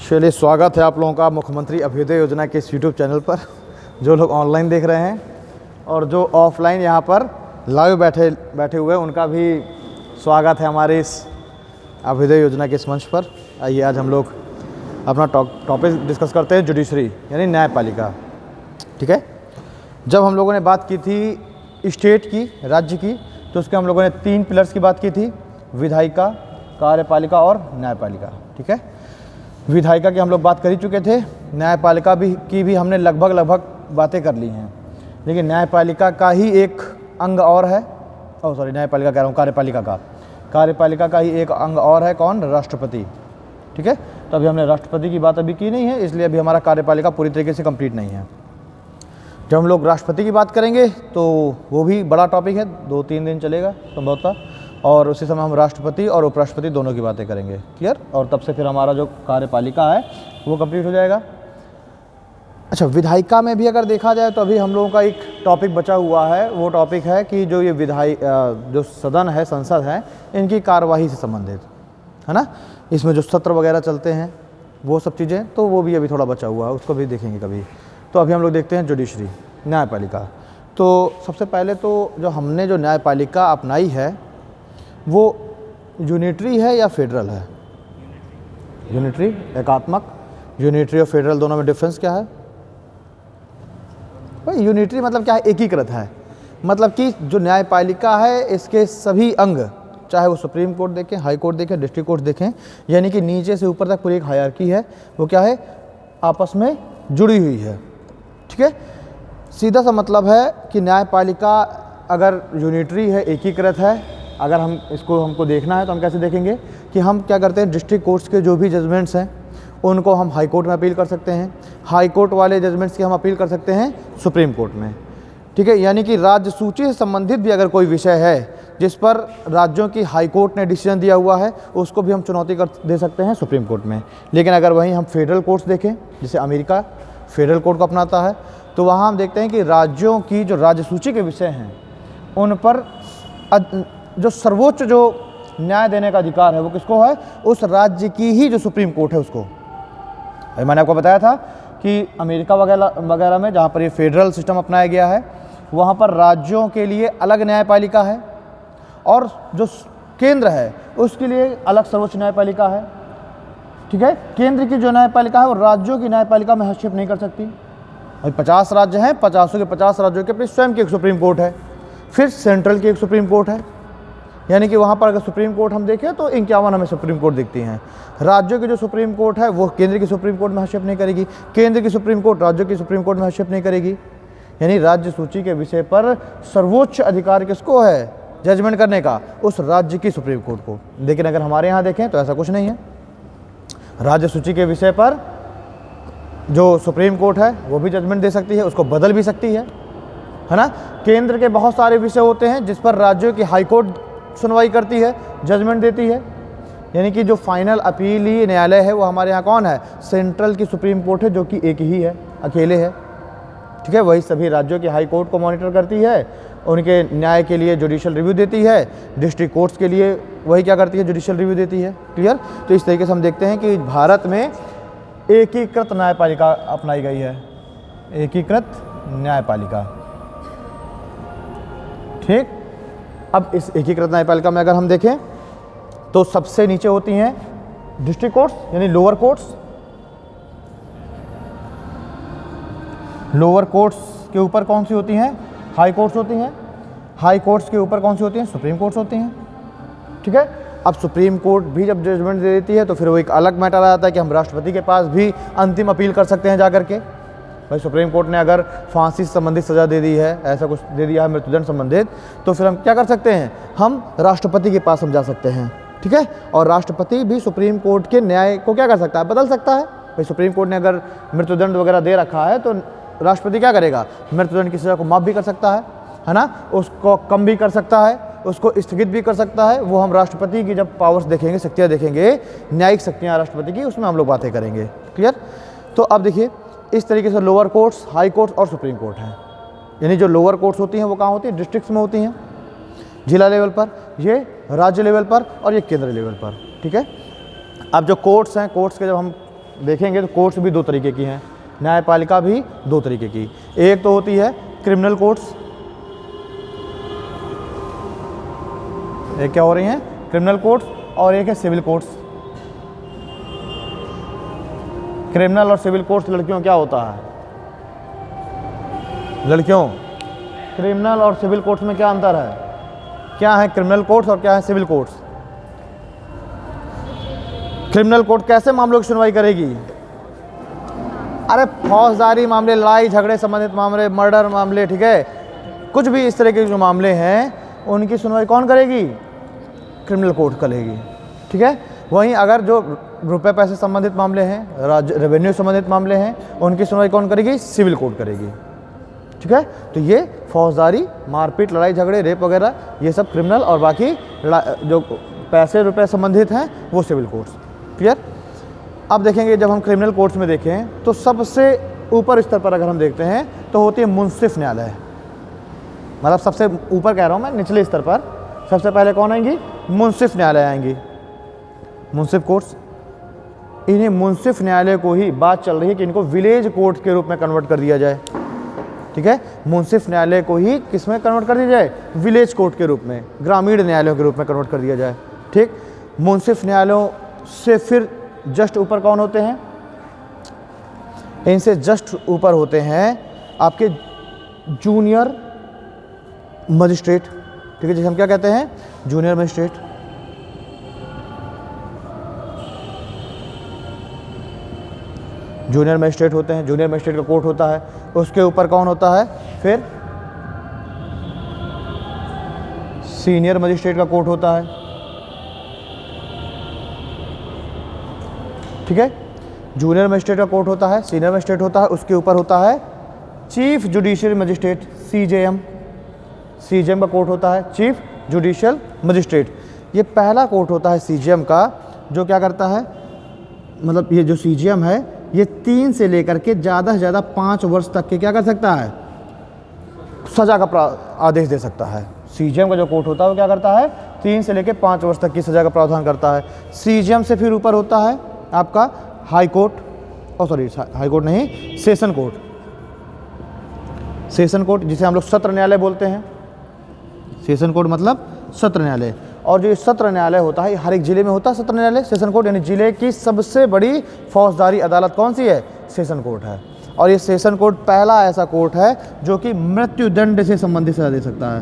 चलिए, स्वागत है आप लोगों का मुख्यमंत्री अभ्युदय योजना के इस यूट्यूब चैनल पर। जो लोग ऑनलाइन देख रहे हैं और जो ऑफलाइन यहाँ पर लाइव बैठे हुए हैं, उनका भी स्वागत है हमारे इस अभ्युदय योजना के इस मंच पर। आइए आज हम लोग अपना टॉपिक डिस्कस करते हैं, जुडिशरी यानी न्यायपालिका। ठीक है, जब हम लोगों ने बात की थी स्टेट की, राज्य की, तो उसके हम लोगों ने 3 पिलर्स की बात की थी, विधायिका, कार्यपालिका और न्यायपालिका। ठीक है, विधायिका की हम लोग बात कर ही चुके थे, न्यायपालिका की भी हमने लगभग बातें कर ली हैं, लेकिन न्यायपालिका का ही एक अंग और है, न्यायपालिका कह रहा हूँ, कार्यपालिका का ही एक अंग और है, कौन? राष्ट्रपति। ठीक है, तो अभी हमने राष्ट्रपति की बात अभी की नहीं है, इसलिए अभी हमारा कार्यपालिका पूरी तरीके से कंप्लीट नहीं है। जब हम लोग राष्ट्रपति की बात करेंगे तो वो भी बड़ा टॉपिक है, 2-3 दिन चलेगा संभवतः, और उसी समय हम राष्ट्रपति और उपराष्ट्रपति दोनों की बातें करेंगे। क्लियर? और तब से फिर हमारा जो कार्यपालिका है वो कंप्लीट हो जाएगा। अच्छा, विधायिका में भी अगर देखा जाए तो अभी हम लोगों का एक टॉपिक बचा हुआ है, वो टॉपिक है कि जो ये जो सदन है, संसद है, इनकी कार्यवाही से संबंधित है ना, इसमें जो सत्र वगैरह चलते हैं वो सब चीज़ें, तो वो भी अभी थोड़ा बचा हुआ है, उसको भी देखेंगे कभी। तो अभी हम लोग देखते हैं जुडिशरी, न्यायपालिका। तो सबसे पहले तो जो हमने जो न्यायपालिका अपनाई है वो यूनिटरी है या फेडरल है? यूनिटरी, एकात्मक। यूनिटरी और फेडरल दोनों में डिफरेंस क्या है भाई? यूनिटरी मतलब क्या है? एकीकृत है। मतलब कि जो न्यायपालिका है इसके सभी अंग, चाहे वो सुप्रीम कोर्ट देखें, हाई कोर्ट देखें, डिस्ट्रिक्ट कोर्ट देखें, यानी कि नीचे से ऊपर तक पूरी एक हायरार्की है, वो क्या है? आपस में जुड़ी हुई है। ठीक है, सीधा सा मतलब है कि न्यायपालिका अगर यूनिटरी है, एकीकृत है, अगर हमको देखना है तो हम कैसे देखेंगे कि हम क्या करते हैं, डिस्ट्रिक्ट कोर्ट्स के जो भी जजमेंट्स हैं उनको हम हाई कोर्ट में अपील कर सकते हैं, हाई कोर्ट वाले जजमेंट्स की हम अपील कर सकते हैं सुप्रीम कोर्ट में। ठीक है, यानी कि राज्य सूची से संबंधित भी अगर कोई विषय है जिस पर राज्यों की हाई कोर्ट ने डिसीजन दिया हुआ है, उसको भी हम चुनौती दे सकते हैं सुप्रीम कोर्ट में। लेकिन अगर वहीं हम फेडरल कोर्ट्स देखें, जैसे अमेरिका फेडरल कोर्ट को अपनाता है, तो वहाँ हम देखते हैं कि राज्यों की जो राज्य सूची के विषय हैं उन पर जो सर्वोच्च जो न्याय देने का अधिकार है वो किसको है? उस राज्य की ही जो सुप्रीम कोर्ट है उसको। मैंने आपको बताया था कि अमेरिका वगैरह में जहाँ पर ये फेडरल सिस्टम अपनाया गया है, वहाँ पर राज्यों के लिए अलग न्यायपालिका है और जो केंद्र है उसके लिए अलग सर्वोच्च न्यायपालिका है। ठीक है, केंद्र की जो न्यायपालिका है वो राज्यों की न्यायपालिका में हस्तक्षेप नहीं कर सकती। अभी 50 राज्य हैं, 50 के 50 राज्यों के अपनी स्वयं की एक सुप्रीम कोर्ट है, फिर सेंट्रल की एक सुप्रीम कोर्ट है, यानी कि वहाँ पर अगर सुप्रीम कोर्ट हम देखें तो 51 हमें सुप्रीम कोर्ट दिखती हैं। राज्यों की जो सुप्रीम कोर्ट है वो केंद्र की सुप्रीम कोर्ट में हस्तक्षेप नहीं करेगी, केंद्र की सुप्रीम कोर्ट राज्यों की सुप्रीम कोर्ट में हस्तक्षेप नहीं करेगी। यानी राज्य सूची के विषय पर सर्वोच्च अधिकार किसको है जजमेंट करने का? उस राज्य की सुप्रीम कोर्ट को। लेकिन अगर हमारे यहाँ देखें तो ऐसा कुछ नहीं है, राज्य सूची के विषय पर जो सुप्रीम कोर्ट है वो भी जजमेंट दे सकती है, उसको बदल भी सकती है ना। केंद्र के बहुत सारे विषय होते हैं जिस पर राज्यों की हाई कोर्ट सुनवाई करती है, जजमेंट देती है, यानी कि जो फाइनल अपीली न्यायालय है वो हमारे यहाँ कौन है? सेंट्रल की सुप्रीम कोर्ट है, जो कि एक ही है, अकेले है। ठीक है, वही सभी राज्यों की हाई कोर्ट को मॉनिटर करती है, उनके न्याय के लिए जुडिशियल रिव्यू देती है, डिस्ट्रिक्ट कोर्ट्स के लिए वही क्या करती है? जुडिशियल रिव्यू देती है। क्लियर? तो इस तरीके से हम देखते हैं कि भारत में एकीकृत न्यायपालिका अपनाई गई है, एकीकृत न्यायपालिका। ठीक, अब इस एकीकृत न्यायपालिका में अगर हम देखें तो सबसे नीचे होती हैं डिस्ट्रिक्ट कोर्ट्स यानी लोअर कोर्ट्स। लोअर कोर्ट्स के ऊपर कौन सी होती हैं? हाई कोर्ट्स होती हैं। हाई कोर्ट्स के ऊपर कौन सी होती हैं? सुप्रीम कोर्ट्स होती हैं। ठीक है, अब सुप्रीम कोर्ट भी जब जजमेंट दे देती है तो फिर वो एक अलग मैटर आ जाता है कि हम राष्ट्रपति के पास भी अंतिम अपील कर सकते हैं जाकर के। भाई सुप्रीम कोर्ट ने अगर फांसी से संबंधित सज़ा दे दी है, ऐसा कुछ दे दिया है मृत्युदंड संबंधित, तो फिर हम क्या कर सकते हैं? हम राष्ट्रपति के पास हम जा सकते हैं। ठीक है, और राष्ट्रपति भी सुप्रीम कोर्ट के न्याय को क्या कर सकता है? बदल सकता है। भाई सुप्रीम कोर्ट ने अगर मृत्युदंड वगैरह दे रखा है तो राष्ट्रपति क्या करेगा? मृत्युदंड की सज़ा को माफ़ भी कर सकता है ना, उसको कम भी कर सकता है, उसको स्थगित भी कर सकता है। वो हम राष्ट्रपति की जब पावर्स देखेंगे, शक्तियाँ देखेंगे, न्यायिक शक्तियाँ राष्ट्रपति की, उसमें हम लोग बातें करेंगे। क्लियर? तो अब देखिए, इस तरीके से लोअर कोर्ट्स, हाई कोर्ट्स और सुप्रीम कोर्ट हैं। यानी जो लोअर कोर्ट्स होती हैं वो कहाँ होती हैं? डिस्ट्रिक्ट्स में होती हैं, जिला लेवल पर, ये राज्य लेवल पर और ये केंद्र लेवल पर। ठीक है, अब जो कोर्ट्स हैं, कोर्ट्स के जब हम देखेंगे तो कोर्ट्स भी दो तरीके की हैं, न्यायपालिका भी दो तरीके की। एक तो होती है क्रिमिनल कोर्ट्स, एक क्या हो रही हैं क्रिमिनल कोर्ट्स, और एक है सिविल कोर्ट्स। क्रिमिनल और सिविल कोर्ट्स लड़कियों क्या होता है, लड़कियों क्रिमिनल और सिविल कोर्ट्स में क्या अंतर है, क्या है क्रिमिनल कोर्ट्स और क्या है सिविल कोर्ट्स। क्रिमिनल कोर्ट कैसे मामलों की सुनवाई करेगी, अरे फौजदारी मामले, लड़ाई झगड़े संबंधित मामले, मर्डर मामले, ठीक है, कुछ भी इस तरह के जो मामले हैं उनकी सुनवाई कौन करेगी, क्रिमिनल कोर्ट करेगी, ठीक है। वहीं अगर जो रुपए पैसे संबंधित मामले हैं, रेवेन्यू संबंधित मामले हैं, उनकी सुनवाई कौन करेगी, सिविल कोर्ट करेगी, ठीक है। तो ये फौजदारी, मारपीट, लड़ाई झगड़े, रेप वगैरह, ये सब क्रिमिनल, और बाकी जो पैसे रुपए संबंधित हैं वो सिविल कोर्ट्स, क्लियर। अब देखेंगे जब हम क्रिमिनल कोर्ट्स में देखें तो सबसे ऊपर स्तर पर अगर हम देखते हैं तो होती है मुंसिफ न्यायालय, मतलब सबसे ऊपर कह रहा हूँ मैं, निचले स्तर पर सबसे पहले कौन आएंगी, मुंसिफ न्यायालय आएंगी, मुंसिफ कोर्ट्स। इन्हें मुंसिफ न्यायालय को ही बात चल रही है कि इनको विलेज कोर्ट के रूप में कन्वर्ट कर दिया जाए, ठीक है। मुंसिफ न्यायालय को ही किस में कन्वर्ट कर दिया जाए, विलेज कोर्ट के रूप में, ग्रामीण न्यायालयों के रूप में कन्वर्ट कर दिया जाए, ठीक। मुंसिफ न्यायालयों से फिर जस्ट ऊपर कौन होते हैं, इनसे जस्ट ऊपर होते हैं आपके जूनियर मजिस्ट्रेट, ठीक है, जिसे हम क्या कहते हैं, जूनियर मजिस्ट्रेट। जूनियर मजिस्ट्रेट होते हैं, जूनियर मजिस्ट्रेट का कोर्ट होता है। उसके ऊपर कौन होता है, फिर सीनियर मजिस्ट्रेट का कोर्ट होता है, ठीक है। जूनियर मजिस्ट्रेट का कोर्ट होता है, सीनियर मजिस्ट्रेट होता है, उसके ऊपर होता है chief judicial magistrate, CJM, CJM का कोर्ट होता है, चीफ जुडिशियल मजिस्ट्रेट। ये पहला कोर्ट होता है सीजेएम का, जो क्या करता है, मतलब ये जो सीजेएम है ये 3 से लेकर के ज़्यादा से ज़्यादा 5 वर्ष तक के क्या कर सकता है, सज़ा का आदेश दे सकता है। सीजेएम का जो कोर्ट होता है वो क्या करता है, 3 से लेकर 5 वर्ष तक की सज़ा का प्रावधान करता है। सीजेएम से फिर ऊपर होता है आपका high court, sorry high court नहीं, सेशन कोर्ट, सेशन कोर्ट जिसे हम लोग सत्र न्यायालय बोलते हैं। सेशन कोर्ट मतलब सत्र न्यायालय। और जो सत्र न्यायालय होता है हर एक जिले में होता है सत्र न्यायालय, सेशन कोर्ट, यानी जिले की सबसे बड़ी फौजदारी अदालत कौन सी है, सेशन कोर्ट है। और ये सेशन कोर्ट पहला ऐसा कोर्ट है जो कि मृत्युदंड से संबंधित सजा दे सकता है,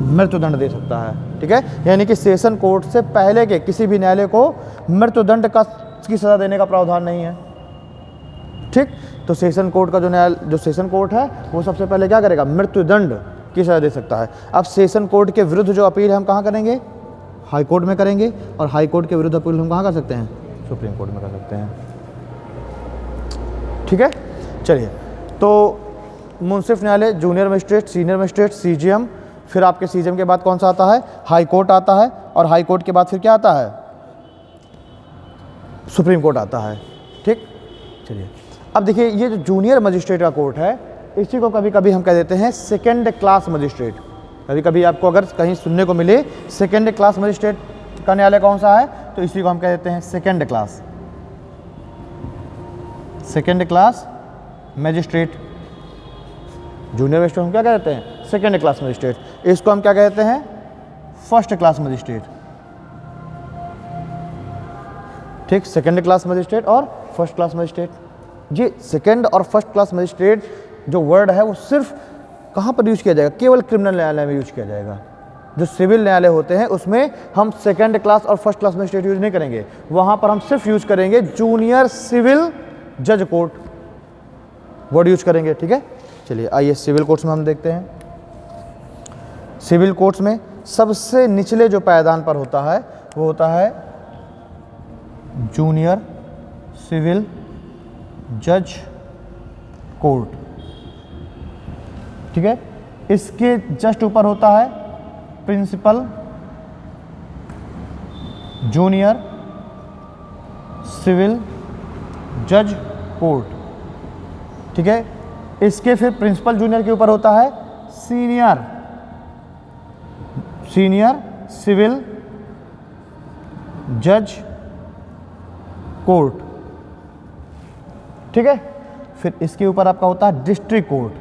मृत्युदंड दे सकता है, ठीक है। यानी कि सेशन कोर्ट से पहले के किसी भी न्यायालय को मृत्युदंड की सजा देने का प्रावधान नहीं है, ठीक। तो सेशन कोर्ट का जो सेशन कोर्ट है वो सबसे पहले क्या करेगा, मृत्युदंड की सजा दे सकता है। अब सेशन कोर्ट के विरुद्ध जो अपील है हम कहाँ करेंगे, हाई कोर्ट में करेंगे, और हाई कोर्ट के विरुद्ध अपील हम कहाँ कर सकते हैं, सुप्रीम कोर्ट में कर सकते हैं, ठीक है। चलिए, तो मुंसिफ न्यायालय, junior magistrate, senior magistrate, CJM, फिर आपके सीजेएम के बाद कौन सा आता है, हाई कोर्ट आता है, और हाई कोर्ट के बाद फिर क्या आता है, सुप्रीम कोर्ट आता है, ठीक। चलिए, अब देखिए ये जो जूनियर मजिस्ट्रेट का कोर्ट है इसी को कभी कभी हम कह देते हैं सेकेंड क्लास मजिस्ट्रेट। कभी कभी आपको अगर कहीं सुनने को मिले सेकेंड क्लास मजिस्ट्रेट का न्यायालय कौन सा है, तो इसी को हम कह देते हैं second class, second class magistrate. Junior magistrate हम क्या कहते हैं, सेकेंड क्लास मजिस्ट्रेट। इसको हम क्या कहते हैं, फर्स्ट क्लास मजिस्ट्रेट, ठीक। सेकेंड क्लास मजिस्ट्रेट और फर्स्ट क्लास मजिस्ट्रेट। ये सेकेंड और फर्स्ट क्लास मजिस्ट्रेट जो वर्ड है वो सिर्फ कहाँ पर यूज किया जाएगा, केवल क्रिमिनल न्यायालय में यूज किया जाएगा। जो सिविल न्यायालय होते हैं उसमें हम सेकेंड क्लास और फर्स्ट क्लास मजिस्ट्रेट यूज नहीं करेंगे, वहाँ पर हम सिर्फ यूज करेंगे जूनियर सिविल जज कोर्ट वर्ड यूज करेंगे, ठीक है। चलिए आइए सिविल कोर्ट्स में हम देखते हैं। सिविल कोर्ट्स में सबसे निचले जो पायदान पर होता है वो होता है जूनियर सिविल जज कोर्ट, ठीक है। इसके जस्ट ऊपर होता है प्रिंसिपल जूनियर सिविल जज कोर्ट, ठीक है। इसके फिर प्रिंसिपल जूनियर के ऊपर होता है सीनियर सिविल जज कोर्ट, ठीक है। फिर इसके ऊपर आपका होता है डिस्ट्रिक्ट कोर्ट,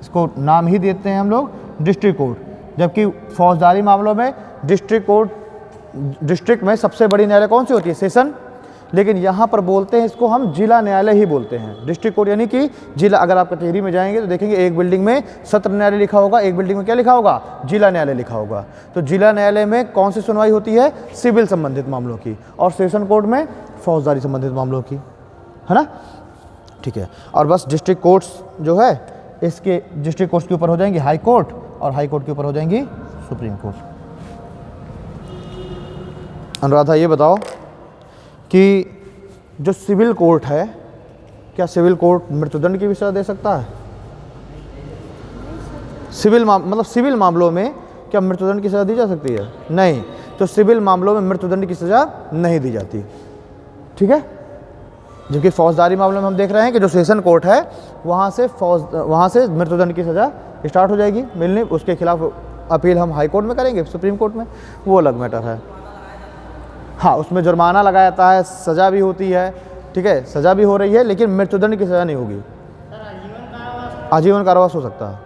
इसको नाम ही देते हैं हम लोग डिस्ट्रिक्ट कोर्ट। जबकि फौजदारी मामलों में डिस्ट्रिक्ट कोर्ट, डिस्ट्रिक्ट में सबसे बड़ी न्यायालय कौन सी होती है? सेशन। लेकिन यहाँ पर बोलते हैं इसको हम जिला न्यायालय ही बोलते हैं। डिस्ट्रिक्ट कोर्ट यानी कि जिला। अगर आप कचहरी में जाएंगे तो देखेंगे एक बिल्डिंग में सत्र न्यायालय लिखा होगा, एक बिल्डिंग में क्या लिखा होगा? जिला न्यायालय लिखा होगा। तो जिला न्यायालय में कौन सी सुनवाई होती है? सिविल संबंधित मामलों की, और सेशन कोर्ट में फौजदारी संबंधित मामलों की, है ना? ठीक है। और बस डिस्ट्रिक्ट कोर्ट्स जो है, इसके डिस्ट्रिक्ट कोर्ट्स के ऊपर हो जाएंगी हाई कोर्ट, और हाई कोर्ट के ऊपर हो जाएंगी सुप्रीम कोर्ट। अनुराधा ये बताओ कि जो सिविल कोर्ट है, क्या सिविल कोर्ट मृत्युदंड की भी सज़ा दे सकता है? सिविल मतलब सिविल मामलों में क्या मृत्युदंड की सज़ा दी जा सकती है? नहीं। तो सिविल मामलों में मृत्युदंड की सज़ा नहीं दी जाती, ठीक है। जबकि फौजदारी मामलों में हम देख रहे हैं कि जो सेशन कोर्ट है वहाँ से मृत्युदंड की सज़ा स्टार्ट हो जाएगी मिलनी। उसके खिलाफ अपील हम हाई कोर्ट में करेंगे, सुप्रीम कोर्ट में, वो अलग मैटर है। हाँ, उसमें जुर्माना लगाया जाता है, सज़ा भी होती है, ठीक है, सज़ा भी हो रही है, लेकिन मृत्युदंड की सज़ा नहीं होगी। आजीवन कारावास हो सकता है,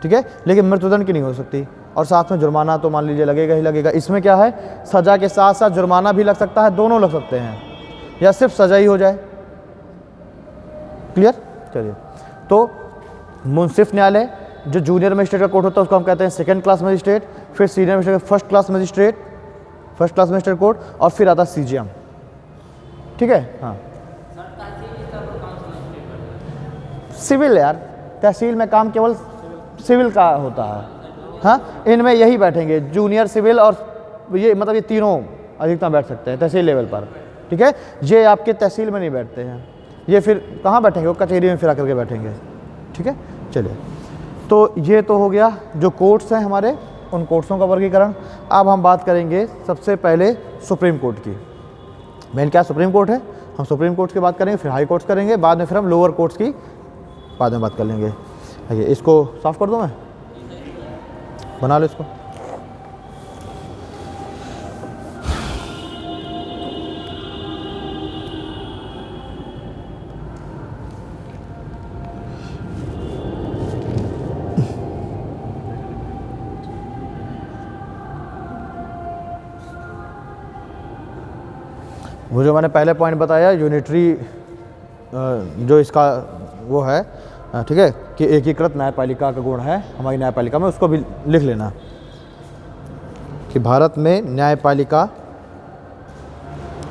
ठीक है, लेकिन मृत्युदंड की नहीं हो सकती। और साथ में जुर्माना तो मान लीजिए लगेगा ही लगेगा। इसमें क्या है, सज़ा के साथ साथ जुर्माना भी लग सकता है, दोनों लग सकते हैं, या सिर्फ सज़ा ही हो जाए। क्लियर? चलिए, तो मुंसिफ न्यायालय जो जूनियर मजिस्ट्रेट का कोर्ट होता है उसको हम कहते हैं सेकंड क्लास मजिस्ट्रेट। फिर senior magistrate first class magistrate court, और फिर आता है सीजीएम, ठीक है। हाँ, सिविल यार, तहसील में काम केवल सिविल का होता है। हाँ, इनमें यही बैठेंगे जूनियर सिविल, और ये मतलब ये तीनों अधिकतम बैठ सकते हैं तहसील लेवल पर, ठीक है। ये आपके तहसील में नहीं बैठते हैं, ये फिर कहाँ बैठेंगे? वो कचहरी में फिरा करके बैठेंगे, ठीक है। चलिए, तो ये तो हो गया जो कोर्ट्स हैं हमारे, उन कोर्ट्सों का वर्गीकरण। अब हम बात करेंगे सबसे पहले सुप्रीम कोर्ट की। मेन क्या सुप्रीम कोर्ट है, हम सुप्रीम कोर्ट की बात करेंगे, फिर हाई कोर्ट्स करेंगे, बाद में फिर हम लोअर कोर्ट्स की बाद में बात कर लेंगे। आइए, इसको साफ़ कर दूँ मैं, बना लो इसको। वो जो मैंने पहले पॉइंट बताया यूनिटरी, जो इसका वो है, ठीक है, कि एकीकृत न्यायपालिका का गुण है हमारी न्यायपालिका में, उसको भी लिख लेना कि भारत में न्यायपालिका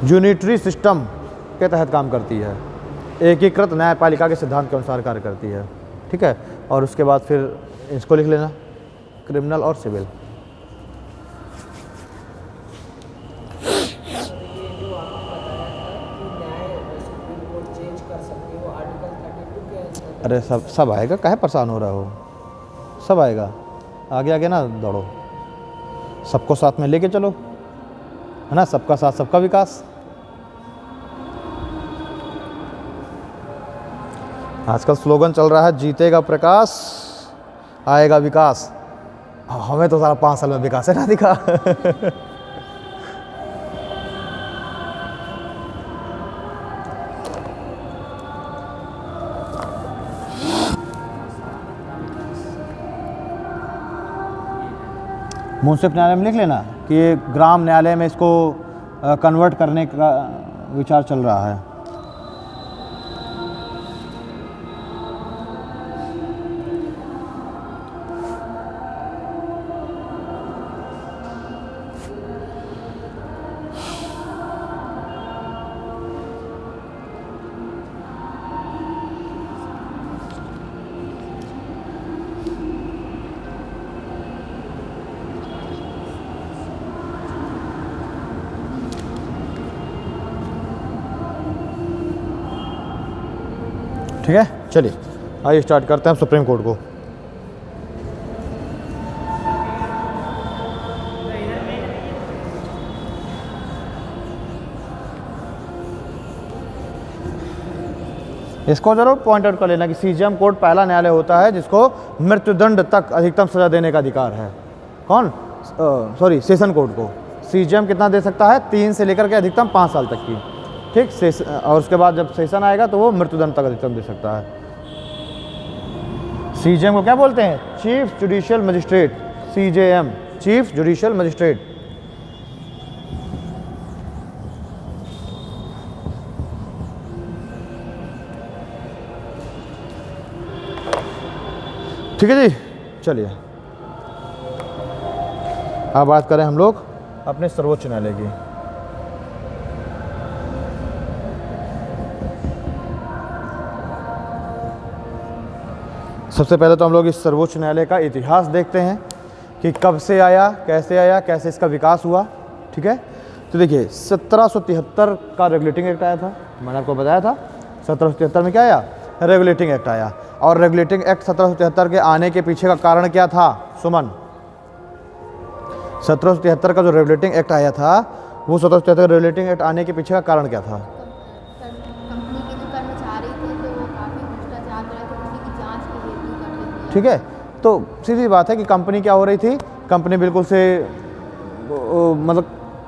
यूनिटरी सिस्टम के तहत काम करती है, एकीकृत न्यायपालिका के सिद्धांत के अनुसार कार्य करती है, ठीक है। और उसके बाद फिर इसको लिख लेना, क्रिमिनल और सिविल। अरे सब आएगा, काहे परेशान हो रहा हो, सब आएगा, आगे आगे ना दौड़ो, सबको साथ में लेके चलो, है ना, सबका साथ सबका विकास। आजकल स्लोगन चल रहा है, जीतेगा प्रकाश आएगा विकास। हमें तो सारा 5 साल में विकास है ना दिखा। मुंसिफ न्यायालय में लिख लेना कि ये ग्राम न्यायालय में इसको कन्वर्ट करने का विचार चल रहा है। ठीक है, चलिए आइए स्टार्ट करते हैं सुप्रीम कोर्ट को। इसको जरूर पॉइंट आउट कर लेना कि सीजीएम कोर्ट पहला न्यायालय होता है जिसको मृत्युदंड तक अधिकतम सजा देने का अधिकार है। कौन? सेशन कोर्ट को। सीजीएम कितना दे सकता है? 3 से लेकर के अधिकतम 5 साल तक की। ठीक। और उसके बाद जब सेशन आएगा तो वो मृत्युदंड तक अधिकतम दे सकता है। सीजेएम को क्या बोलते हैं? Chief judicial magistrate, CJM, chief judicial magistrate. ठीक है जी, चलिए अब बात करें हम लोग अपने सर्वोच्च न्यायालय की। सबसे पहले तो हम लोग इस सर्वोच्च न्यायालय का इतिहास देखते हैं कि कब से आया, कैसे इसका विकास हुआ। ठीक है, तो देखिए 1773 का रेगुलेटिंग एक्ट आया था, मैंने आपको बताया था 1773 में क्या आया? रेगुलेटिंग एक्ट आया। और रेगुलेटिंग एक्ट 1773 के आने के पीछे का कारण क्या था सुमन? 1773 का जो रेगुलेटिंग एक्ट आया था, वो 1773 रेगुलेटिंग एक्ट आने के पीछे का कारण क्या था? कंपनी के जो कर्मचारी थे तो वो काफ़ी भ्रष्टाचार कर रहे थे, उसी की जांच के हेतु कर थे। ठीक है, तो सीधी बात है कि कंपनी क्या हो रही थी, कंपनी बिल्कुल से मतलब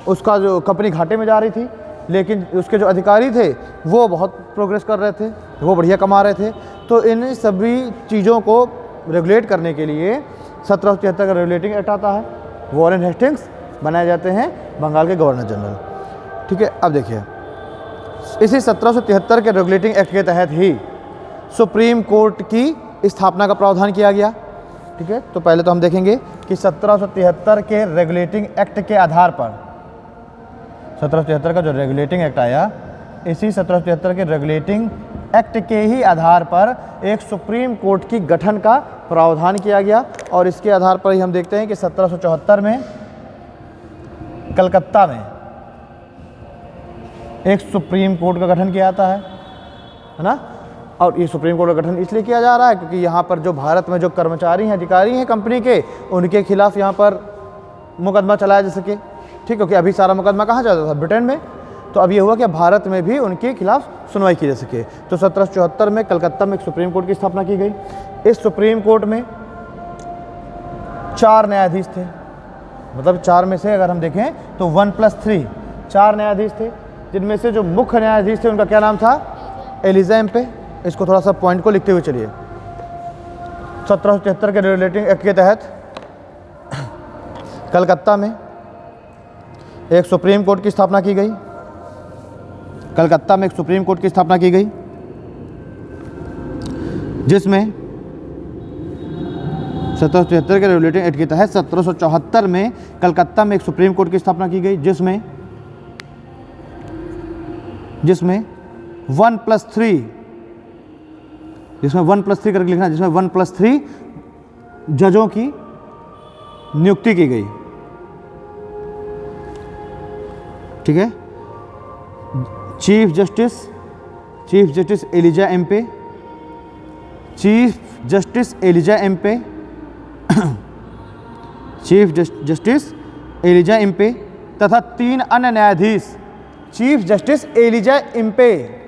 उसका जो कंपनी घाटे में जा रही थी, लेकिन उसके जो अधिकारी थे वो बहुत प्रोग्रेस कर रहे थे, वो बढ़िया कमा रहे थे। तो इन सभी चीज़ों को रेगुलेट करने के लिए 1773 का रेगुलेटिंग एक्ट आता है। वॉरेन हेस्टिंग्स बनाए जाते हैं बंगाल के गवर्नर जनरल। ठीक है, अब देखिए इसी 1773 के रेगुलेटिंग एक्ट के तहत ही सुप्रीम कोर्ट की स्थापना का प्रावधान किया गया। ठीक है, तो पहले तो हम देखेंगे कि 1773 के रेगुलेटिंग एक्ट के आधार पर, 1773 का जो रेगुलेटिंग एक्ट आया, इसी 1773 के रेगुलेटिंग एक्ट के ही आधार पर एक सुप्रीम कोर्ट की गठन का प्रावधान किया गया। और इसके आधार पर ही हम देखते हैं कि 1774 में कलकत्ता में एक सुप्रीम कोर्ट का गठन किया जाता है ना। और ये सुप्रीम कोर्ट का गठन इसलिए किया जा रहा है क्योंकि यहाँ पर जो भारत में जो कर्मचारी हैं, अधिकारी हैं कंपनी के, उनके खिलाफ यहाँ पर मुकदमा चलाया जा सके। ठीक, क्योंकि अभी सारा मुकदमा कहाँ जाता था? ब्रिटेन में। तो अब ये हुआ कि भारत में भी उनके खिलाफ सुनवाई की जा सके। तो 1774 में कलकत्ता में एक सुप्रीम कोर्ट की स्थापना की गई। इस सुप्रीम कोर्ट में 4 न्यायाधीश थे, मतलब 4 में से अगर हम देखें तो 1+3 4 न्यायाधीश थे, जिनमें से जो मुख्य न्यायाधीश थे उनका क्या नाम था? एलिजा एम्पे। इसको थोड़ा सा पॉइंट को लिखते हुए चलिए। 1773 के रेगुलेटिंग एक्ट के तहत कलकत्ता में एक सुप्रीम कोर्ट की स्थापना की गई। कलकत्ता में एक सुप्रीम कोर्ट की स्थापना की गई, जिसमें 1773 के रेगुलेटिंग एक्ट के तहत 1774 में कलकत्ता में एक सुप्रीम कोर्ट की स्थापना की गई, जिसमें 1+3 करके लिखना, जिसमें 1+3 जजों की नियुक्ति की गई। ठीक है, chief justice Elijah Impey, chief justice Elijah Impey तथा 3 अन्य न्यायाधीश, चीफ जस्टिस एलिजा एम्पे,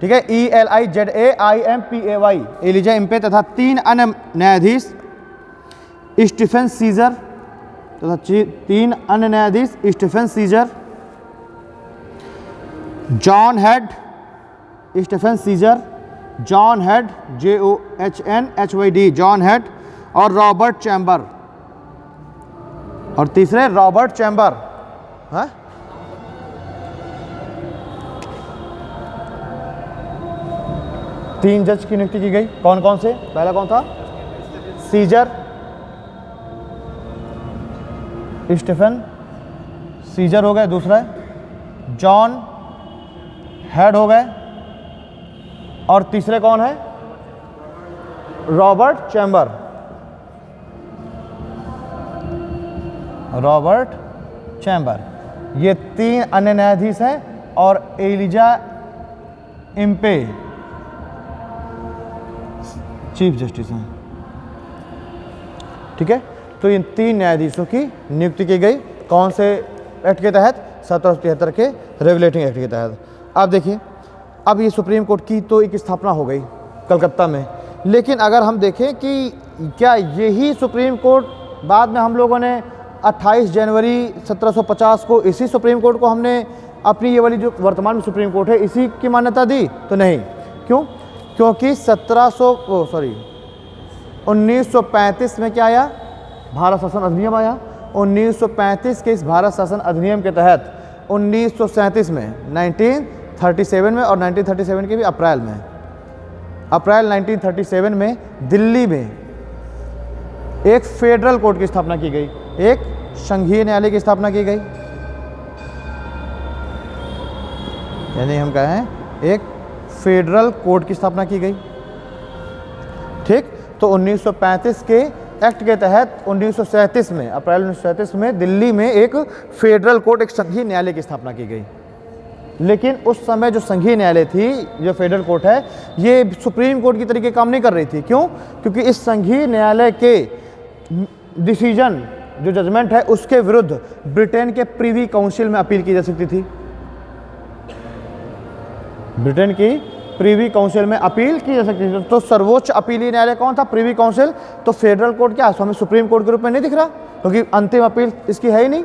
ठीक है, ELIJAIMPAY, एलिजा एम्पे तथा 3 अन्य न्यायाधीश स्टीफन सीजर तथा 3 अन्य न्यायाधीश Stephen Caesar, John Hyde, Stephen Caesar, John Hyde JOHNHYD, John Hyde, और रॉबर्ट चैम्बर, और तीसरे रॉबर्ट चैम्बर। हाँ, तीन जज की नियुक्ति की गई। कौन कौन से? पहला कौन था? सीजर, स्टीफन सीजर हो गए, दूसरा जॉन हेड हो गए, और तीसरे कौन है? Robert chamber. रॉबर्ट चैम्बर, ये 3 अन्य न्यायाधीश हैं, और एलिजा एम्पे चीफ जस्टिस हैं। ठीक है, तो इन 3 न्यायाधीशों की नियुक्ति की गई। कौन से एक्ट के तहत? 1773 के रेगुलेटिंग एक्ट के तहत। अब देखिए, अब ये सुप्रीम कोर्ट की तो एक स्थापना हो गई कलकत्ता में, लेकिन अगर हम देखें कि क्या यही सुप्रीम कोर्ट बाद में हम लोगों ने 28 जनवरी 1750 को इसी सुप्रीम कोर्ट को हमने अपनी ये वाली जो वर्तमान में सुप्रीम कोर्ट है इसी की मान्यता दी? तो नहीं। क्यों? क्योंकि 1935 में क्या आया? भारत शासन अधिनियम आया। 1935 के इस भारत शासन अधिनियम के तहत 1937 में, 1937 में और 1937 के भी अप्रैल 1937 में दिल्ली में एक फेडरल कोर्ट की स्थापना की गई, एक संघीय न्यायालय की स्थापना की गई। यानी हम कहें एक फेडरल कोर्ट की स्थापना की गई। ठीक, तो 1935 के एक्ट के तहत 1937 में, अप्रैल 1937 में दिल्ली में एक फेडरल कोर्ट, एक संघीय न्यायालय की स्थापना की गई। लेकिन उस समय जो संघीय न्यायालय थी, जो फेडरल कोर्ट है, ये सुप्रीम कोर्ट की तरीके काम नहीं कर रही थी। क्यों? क्योंकि इस संघीय न्यायालय के डिसीजन, जो जजमेंट है, उसके विरुद्ध ब्रिटेन के प्रीवी काउंसिल में अपील की जा सकती थी। ब्रिटेन की प्रीवी काउंसिल में अपील की जा सकती थी। तो सर्वोच्च अपीलीय न्यायालय कौन था? प्रीवी काउंसिल। तो फेडरल कोर्ट क्या हमें सुप्रीम कोर्ट के रूप में नहीं दिख रहा, क्योंकि अंतिम अपील इसकी है ही नहीं।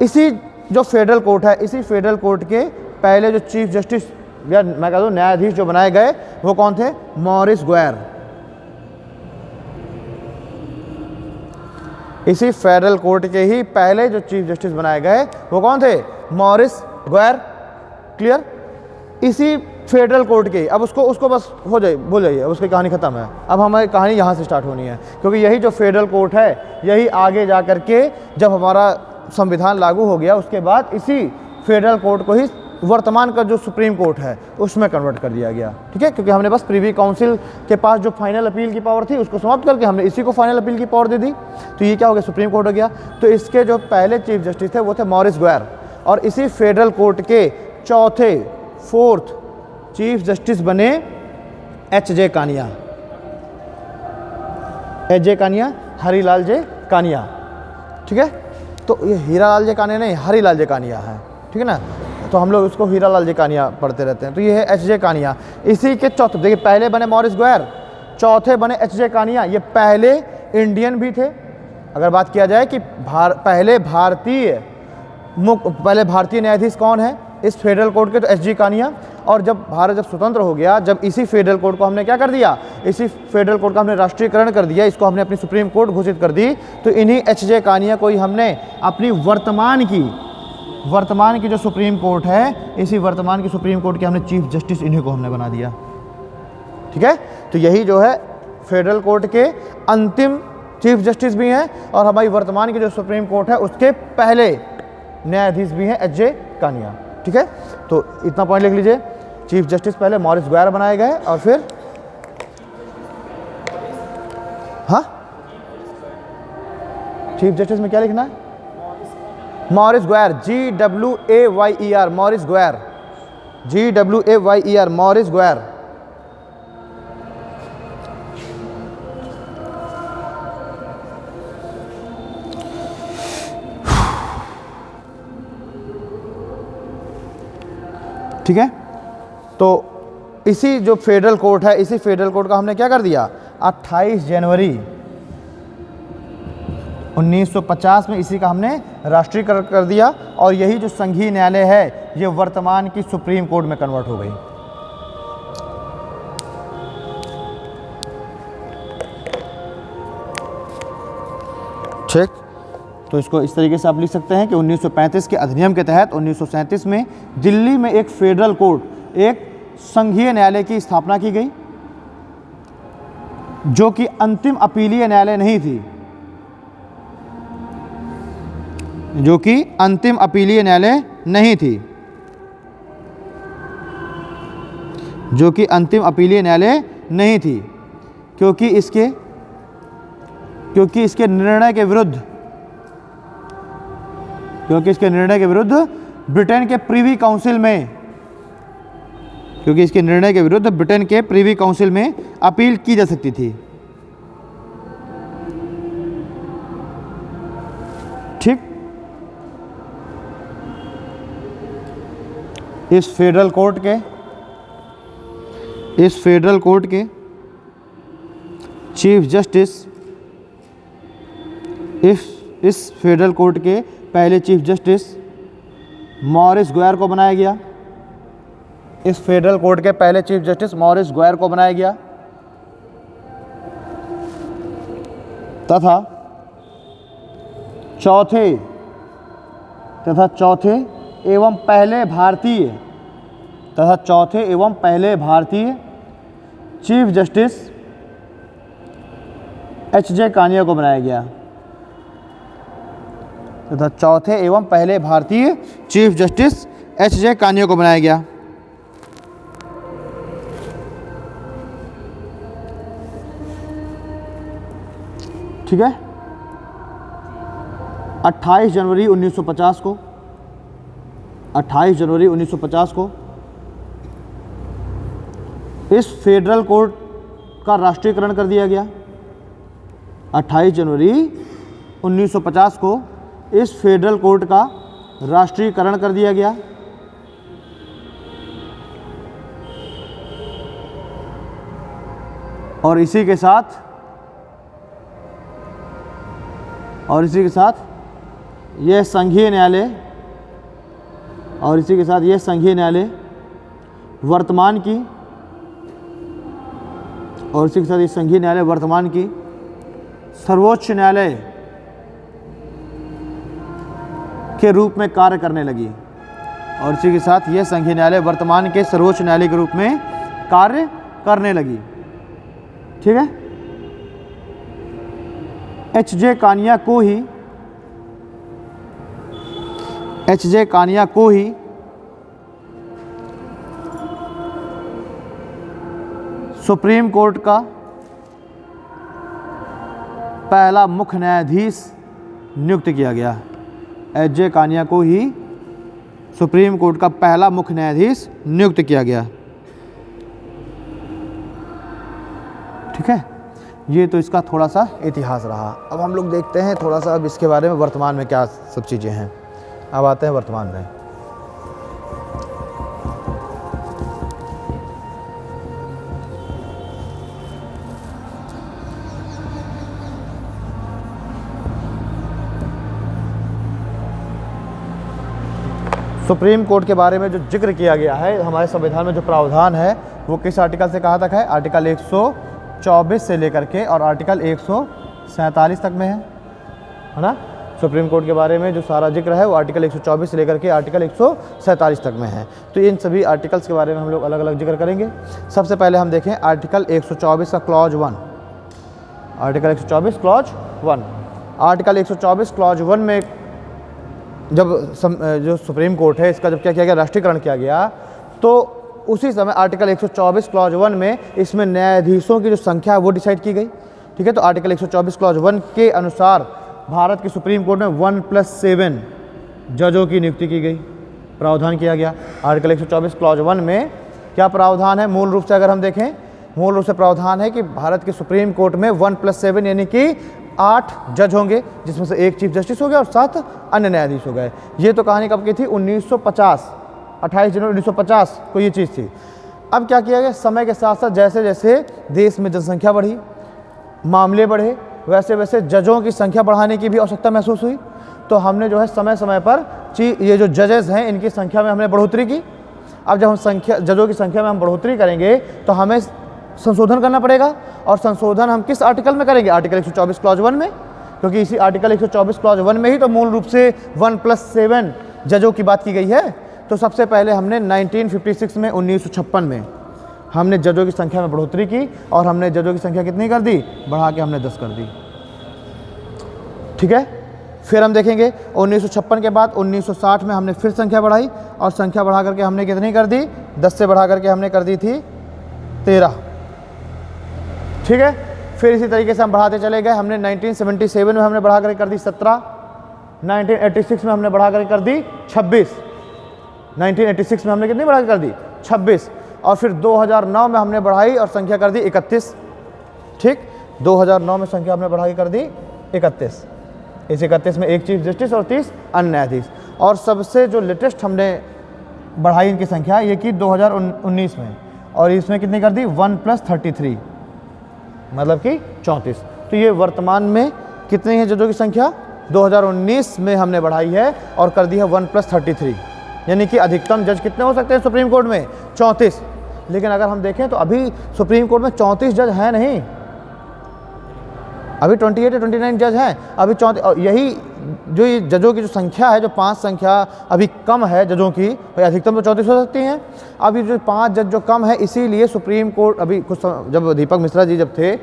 इसी जो फेडरल कोर्ट है, इसी फेडरल कोर्ट के पहले जो चीफ जस्टिस या मैं कह दूँ न्यायाधीश जो बनाए गए, वो कौन थे? मॉरिस ग्वेर। इसी फेडरल कोर्ट के ही पहले जो चीफ जस्टिस बनाए गए, वो कौन थे? मॉरिस ग्वेर। क्लियर? इसी फेडरल कोर्ट के, अब उसको बस हो जाए, भूल जाइए, अब उसकी कहानी खत्म है। अब हमारी कहानी यहाँ से स्टार्ट होनी है, क्योंकि यही जो फेडरल कोर्ट है, यही आगे जा कर के जब हमारा संविधान लागू हो गया, उसके बाद इसी फेडरल कोर्ट को ही वर्तमान का जो सुप्रीम कोर्ट है उसमें कन्वर्ट कर दिया गया। ठीक है, क्योंकि हमने बस प्रीवी काउंसिल के पास जो फाइनल अपील की पावर थी उसको समाप्त करके हमने इसी को फाइनल अपील की पावर दे दी। तो ये क्या हो गया? सुप्रीम कोर्ट हो गया। तो इसके जो पहले चीफ जस्टिस थे वो थे मॉरिस ग्वेर, और इसी फेडरल कोर्ट के चौथे, फोर्थ चीफ जस्टिस बने एच.जे. कानिया। एच.जे. कानिया, हरीलाल जे कानिया। ठीक है, तो ये हीरालाल जे कानिया नहीं, हरीलाल जे कानिया है। ठीक है ना, तो हम लोग उसको हीरालाल जे कानिया पढ़ते रहते हैं। तो ये है एच.जे. कानिया। इसी के चौथे, देखिए पहले बने मॉरिस ग्वेर, चौथे बने एच.जे. कानिया। ये पहले इंडियन भी थे। अगर बात किया जाए कि पहले भारतीय न्यायाधीश कौन है इस फेडरल कोर्ट के, तो एच.जे. कानिया। और जब भारत स्वतंत्र हो गया, जब इसी फेडरल कोर्ट को हमने क्या कर दिया? इसी फेडरल कोर्ट का हमने राष्ट्रीयकरण कर दिया, इसको हमने अपनी सुप्रीम कोर्ट घोषित कर दी। तो इन्हीं एच.जे. कानिया को ही हमने अपनी वर्तमान की जो सुप्रीम कोर्ट है, इसी वर्तमान की सुप्रीम कोर्ट के हमने चीफ जस्टिस इन्हीं को हमने बना दिया। ठीक है, तो यही जो है फेडरल कोर्ट के अंतिम चीफ जस्टिस भी हैं, और हमारी वर्तमान की जो सुप्रीम कोर्ट है उसके पहले न्यायाधीश भी हैं एच.जे. कानिया। ठीक है, तो इतना पॉइंट लिख लीजिए। चीफ जस्टिस पहले मॉरिस ग्वेर बनाए गए, और फिर हाँ, चीफ जस्टिस में क्या लिखना है? Maurice Gwyer, GWAYER, Maurice Gwyer, GWAYER, Maurice Gwyer. ठीक है, तो इसी जो फेडरल कोर्ट है, इसी फेडरल कोर्ट का हमने क्या कर दिया? 28 जनवरी 1950 में इसी का हमने राष्ट्रीयकरण कर दिया, और यही जो संघीय न्यायालय है ये वर्तमान की सुप्रीम कोर्ट में कन्वर्ट हो गई। ठीक, तो इसको इस तरीके से आप लिख सकते हैं कि 1935 के अधिनियम के तहत 1937 में दिल्ली में एक फेडरल कोर्ट, एक संघीय न्यायालय की स्थापना की गई, जो कि अंतिम अपीलीय न्यायालय नहीं थी, जो कि अंतिम अपीलीय न्यायालय नहीं थी, जो कि अंतिम अपीलीय न्यायालय नहीं थी, क्योंकि इसके निर्णय के विरुद्ध, ब्रिटेन के प्रीवी काउंसिल में, ब्रिटेन के प्रीवी काउंसिल में अपील की जा सकती थी। ठीक, इस फेडरल कोर्ट के चीफ जस्टिस, इस फेडरल कोर्ट के पहले चीफ जस्टिस मॉरिस गोयर को बनाया गया। इस फेडरल कोर्ट के पहले चीफ जस्टिस मॉरिस गोयर को बनाया गया तथा चौथे एवं पहले भारतीय चीफ जस्टिस एच.जे. कानिया को बनाया गया तथा चौथे एवं पहले भारतीय चीफ जस्टिस एच.जे. कानिया को बनाया गया। ठीक है। 28 जनवरी 1950 को इस फेडरल कोर्ट का राष्ट्रीयकरण कर दिया गया। 28 जनवरी 1950 को इस फेडरल कोर्ट का राष्ट्रीयकरण कर दिया गया। और इसी के साथ यह संघीय न्यायालय वर्तमान की सर्वोच्च न्यायालय के रूप में कार्य करने लगी। और इसी के साथ यह संघीय न्यायालय वर्तमान के सर्वोच्च न्यायालय के रूप में कार्य करने लगी। ठीक है। एच.जे. कानिया को ही सुप्रीम कोर्ट का पहला मुख्य न्यायाधीश नियुक्त किया गया। एच.जे. कानिया को ही सुप्रीम कोर्ट का पहला मुख्य न्यायाधीश नियुक्त किया गया। ठीक है। ये तो इसका थोड़ा सा इतिहास रहा। अब हम लोग देखते हैं थोड़ा सा अब इसके बारे में वर्तमान में क्या सब चीज़ें हैं। अब आते हैं वर्तमान में। सुप्रीम कोर्ट के बारे में जो जिक्र किया गया है हमारे संविधान में, जो प्रावधान है वो किस आर्टिकल से कहाँ तक है? आर्टिकल 124 से लेकर के और आर्टिकल 147 तक में है ना। सुप्रीम कोर्ट के बारे में जो सारा जिक्र है वो आर्टिकल 124 से लेकर के आर्टिकल 147 तक में है। तो इन सभी आर्टिकल्स के बारे में हम लोग अलग अलग जिक्र करेंगे। सबसे पहले हम देखें आर्टिकल 124 का clause 1। Article 124 clause 1। Article 124 clause 1 में जो सुप्रीम कोर्ट है इसका जब क्या किया गया, राष्ट्रीयकरण किया गया, तो उसी समय आर्टिकल 124 क्लॉज 1 में इसमें न्यायाधीशों की जो संख्या है वो डिसाइड की गई। ठीक है। तो आर्टिकल 124 क्लॉज 1 के अनुसार भारत की सुप्रीम कोर्ट में 1+7 जजों की नियुक्ति की गई, प्रावधान किया गया। आर्टिकल 124 क्लॉज 1 में क्या प्रावधान है? मूल रूप से अगर हम देखें, मूल रूप से प्रावधान है कि भारत की सुप्रीम कोर्ट में 1+7 यानी कि 8 जज होंगे, जिसमें से एक चीफ जस्टिस हो गया और 7 अन्य न्यायाधीश हो गए। ये तो कहानी कब की थी? 1950, 28 जनवरी 1950 को ये चीज़ थी। अब क्या किया गया, समय के साथ साथ जैसे जैसे देश में जनसंख्या बढ़ी, मामले बढ़े, वैसे वैसे जजों की संख्या बढ़ाने की भी आवश्यकता महसूस हुई। तो हमने जो है समय समय पर ये जो जजेस हैं इनकी संख्या में हमने बढ़ोतरी की। अब जब हम जजों की संख्या में हम बढ़ोतरी करेंगे तो हमें संशोधन करना पड़ेगा। और संशोधन हम किस आर्टिकल में करेंगे? आर्टिकल 124 क्लॉज 1 में, क्योंकि इसी आर्टिकल 124 क्लॉज 1 में ही तो मूल रूप से 1+7 जजों की बात की गई है। तो सबसे पहले हमने 1956 में 1956 में हमने जजों की संख्या में बढ़ोतरी की और हमने जजों की संख्या कितनी कर दी? बढ़ा के हमने 10 कर दी। ठीक है। फिर हम देखेंगे 1956 के बाद 1960 में हमने फिर संख्या बढ़ाई और संख्या बढ़ा करके हमने कितनी कर दी? 10 से बढ़ा करके हमने कर दी थी 13। ठीक है। फिर इसी तरीके से हम बढ़ाते चले गए। हमने 1977 में हमने बढ़ा करके कर दी 17, 1986 में हमने बढ़ा करके कर दी 26, 1986 में हमने कितनी बढ़ा कर दी? 26। और फिर 2009 में हमने बढ़ाई और संख्या कर दी 31। ठीक। 2009 में संख्या हमने बढ़ा के कर दी 31। इस 31 में एक चीफ जस्टिस और 30 अन्य न्यायाधीश। और सबसे जो लेटेस्ट हमने बढ़ाई इनकी संख्या ये की 2019 में, और इसमें कितनी कर दी? 1+33, मतलब कि 34। तो ये वर्तमान में कितनी है जजों की संख्या? 2019 में हमने बढ़ाई है और कर दी है 1+33। यानी कि अधिकतम जज कितने हो सकते हैं सुप्रीम कोर्ट में? 34। लेकिन अगर हम देखें तो अभी सुप्रीम कोर्ट में 34 जज हैं नहीं, अभी 28 या 29 जज हैं अभी। 34 यही जो ये जजों की जो संख्या है, जो 5 संख्या अभी कम है जजों की, भाई अधिकतम तो 34 हो सकती हैं। अभी जो 5 जज जो कम है, इसीलिए सुप्रीम कोर्ट अभी जब दीपक मिश्रा जी जब थे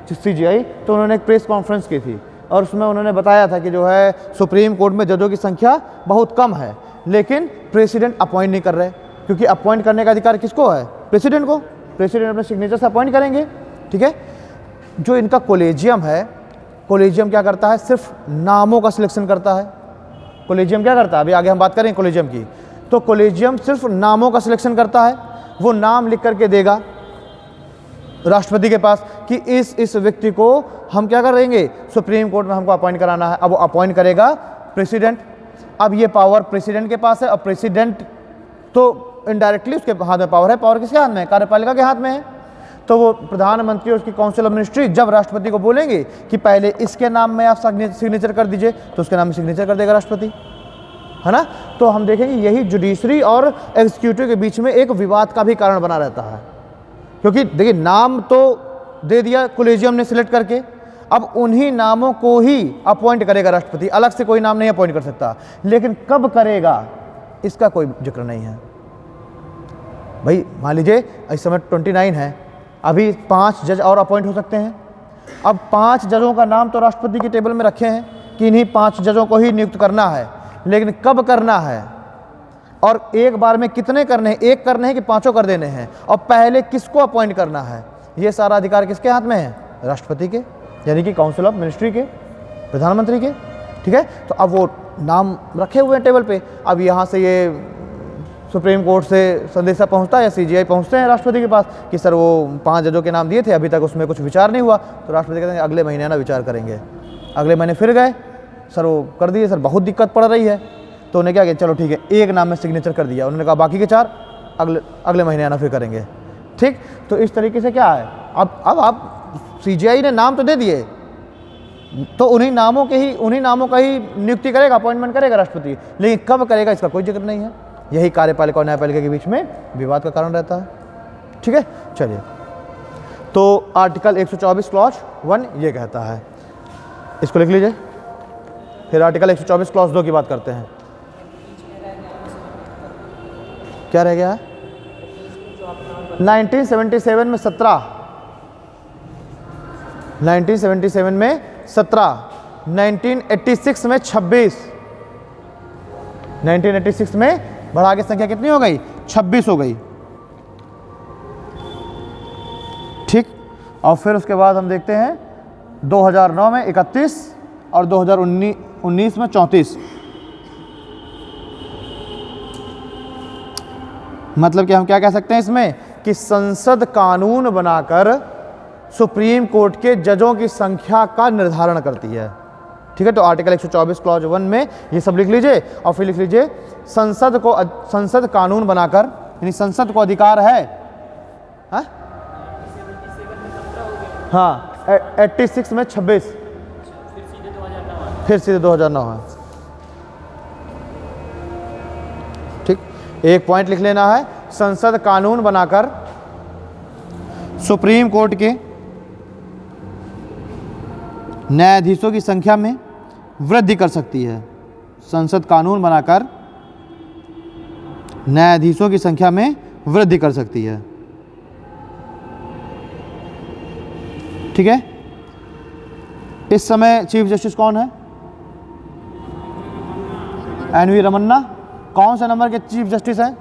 CJI, तो उन्होंने एक प्रेस कॉन्फ्रेंस की थी और उसमें उन्होंने बताया था कि जो है सुप्रीम कोर्ट में जजों की संख्या बहुत कम है, लेकिन प्रेसिडेंट अपॉइंट नहीं कर रहे, क्योंकि अपॉइंट करने का अधिकार किसको है? प्रेसिडेंट को। प्रेसिडेंट अपने सिग्नेचर से अपॉइंट करेंगे, ठीक है। जो इनका कोलेजियम है, कोलेजियम क्या करता है? सिर्फ नामों का सिलेक्शन करता है। कोलेजियम क्या करता है? अभी आगे हम बात करेंगे कोलेजियम की। तो कोलेजियम सिर्फ नामों का सिलेक्शन करता है, वो नाम लिख करके देगा राष्ट्रपति के पास कि इस व्यक्ति को हम क्या करेंगे, सुप्रीम कोर्ट में हमको अपॉइंट कराना है। अब वो अपॉइंट करेगा प्रेसिडेंट। अब ये पावर प्रेसिडेंट के पास है, और प्रेसिडेंट तो इनडायरेक्टली उसके हाथ में पावर है। पावर किसके हाथ में है? कार्यपालिका के हाथ में है। तो वो प्रधानमंत्री और उसकी काउंसिल ऑफ मिनिस्ट्री जब राष्ट्रपति को बोलेंगे कि पहले इसके नाम में आप सिग्नेचर कर दीजिए, तो उसके नाम में सिग्नेचर कर देगा राष्ट्रपति, है ना। तो हम देखेंगे यही जुडिशरी और एग्जीक्यूटिव के बीच में एक विवाद का भी कारण बना रहता है, क्योंकि देखिए नाम तो दे दिया कोलेजियम ने सिलेक्ट करके, अब उन्हीं नामों को ही अपॉइंट करेगा राष्ट्रपति, अलग से कोई नाम नहीं अपॉइंट कर सकता। लेकिन कब करेगा इसका कोई जिक्र नहीं है। भाई मान लीजिए इस समय 29 है, अभी 5 जज और अपॉइंट हो सकते हैं। अब 5 जजों का नाम तो राष्ट्रपति की टेबल में रखे हैं कि इन्हीं 5 जजों को ही नियुक्त करना है, लेकिन कब करना है और एक बार में कितने करने हैं, एक करने हैं कि 5 कर देने हैं, और पहले किसको अपॉइंट करना है, ये सारा अधिकार किसके हाथ में है? राष्ट्रपति के, यानी कि काउंसिल ऑफ मिनिस्ट्री के, प्रधानमंत्री के, ठीक है। तो अब वो नाम रखे हुए हैं टेबल पे। अब यहाँ से ये सुप्रीम कोर्ट से संदेशा पहुँचता है या CJI पहुँचते हैं राष्ट्रपति के पास कि सर वो 5 जजों के नाम दिए थे, अभी तक उसमें कुछ विचार नहीं हुआ। तो राष्ट्रपति कहते हैं अगले महीने ना विचार करेंगे। अगले महीने फिर गए, सर वो कर दिए, सर बहुत दिक्कत पड़ रही है। तो उन्हें क्या किया, चलो ठीक है, एक नाम में सिग्नेचर कर दिया। उन्होंने कहा बाकी के 4 अगले महीने आना फिर करेंगे, ठीक। तो इस तरीके से क्या है, अब आप CJI ने नाम तो दे दिए, तो उन्हीं नामों का ही नियुक्ति करेगा, अपॉइंटमेंट करेगा राष्ट्रपति, लेकिन कब करेगा इसका कोई जिक्र नहीं है। यही कार्यपालिका और न्यायपालिका के बीच में विवाद का कारण रहता है, ठीक है। चलिए, तो आर्टिकल 124 क्लॉज 1 ये कहता है, इसको लिख लीजिए। फिर आर्टिकल 124 क्लॉज 2 की बात करते हैं। क्या रह गया है? 1977 में 17, 1977 में 17, 1986 में 26, 1986 में बढ़ा के संख्या कितनी हो गई? 26 हो गई, ठीक। और फिर उसके बाद हम देखते हैं 2009 में 31 और 2019 में 34। मतलब कि हम क्या कह सकते हैं इसमें कि संसद कानून बनाकर सुप्रीम कोर्ट के जजों की संख्या का निर्धारण करती है, ठीक है। तो आर्टिकल 124 क्लॉज 1 में ये सब लिख लीजिए और फिर लिख लीजिए संसद कानून बनाकर, यानी संसद को अधिकार है, हाँ 86 में 26, फिर सीधे 2009 है, ठीक। एक पॉइंट लिख लेना है, संसद कानून बनाकर सुप्रीम कोर्ट के न्यायाधीशों की संख्या में वृद्धि कर सकती है। संसद कानून बनाकर न्यायाधीशों की संख्या में वृद्धि कर सकती है, ठीक है। इस समय चीफ जस्टिस कौन है? NV रमन्ना। कौन से नंबर के चीफ जस्टिस हैं?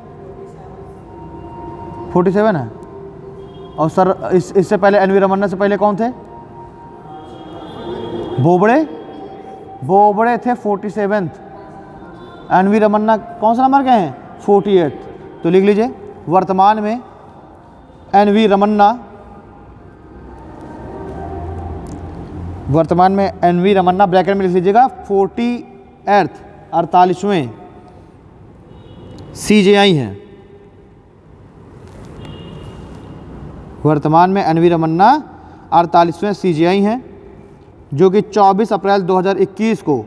47 है। और सर इससे पहले NV रमन्ना से पहले कौन थे? बोबड़े थे 47th। NV रमन्ना कौन सा नंबर के हैं? 48। तो लिख लीजिए वर्तमान में NV रमन्ना ब्रैकेट में लिख लीजिएगा 48th 48वें CJI हैं। वर्तमान में NV रमन्ना 48वें CJI हैं, जो कि 24 अप्रैल 2021 को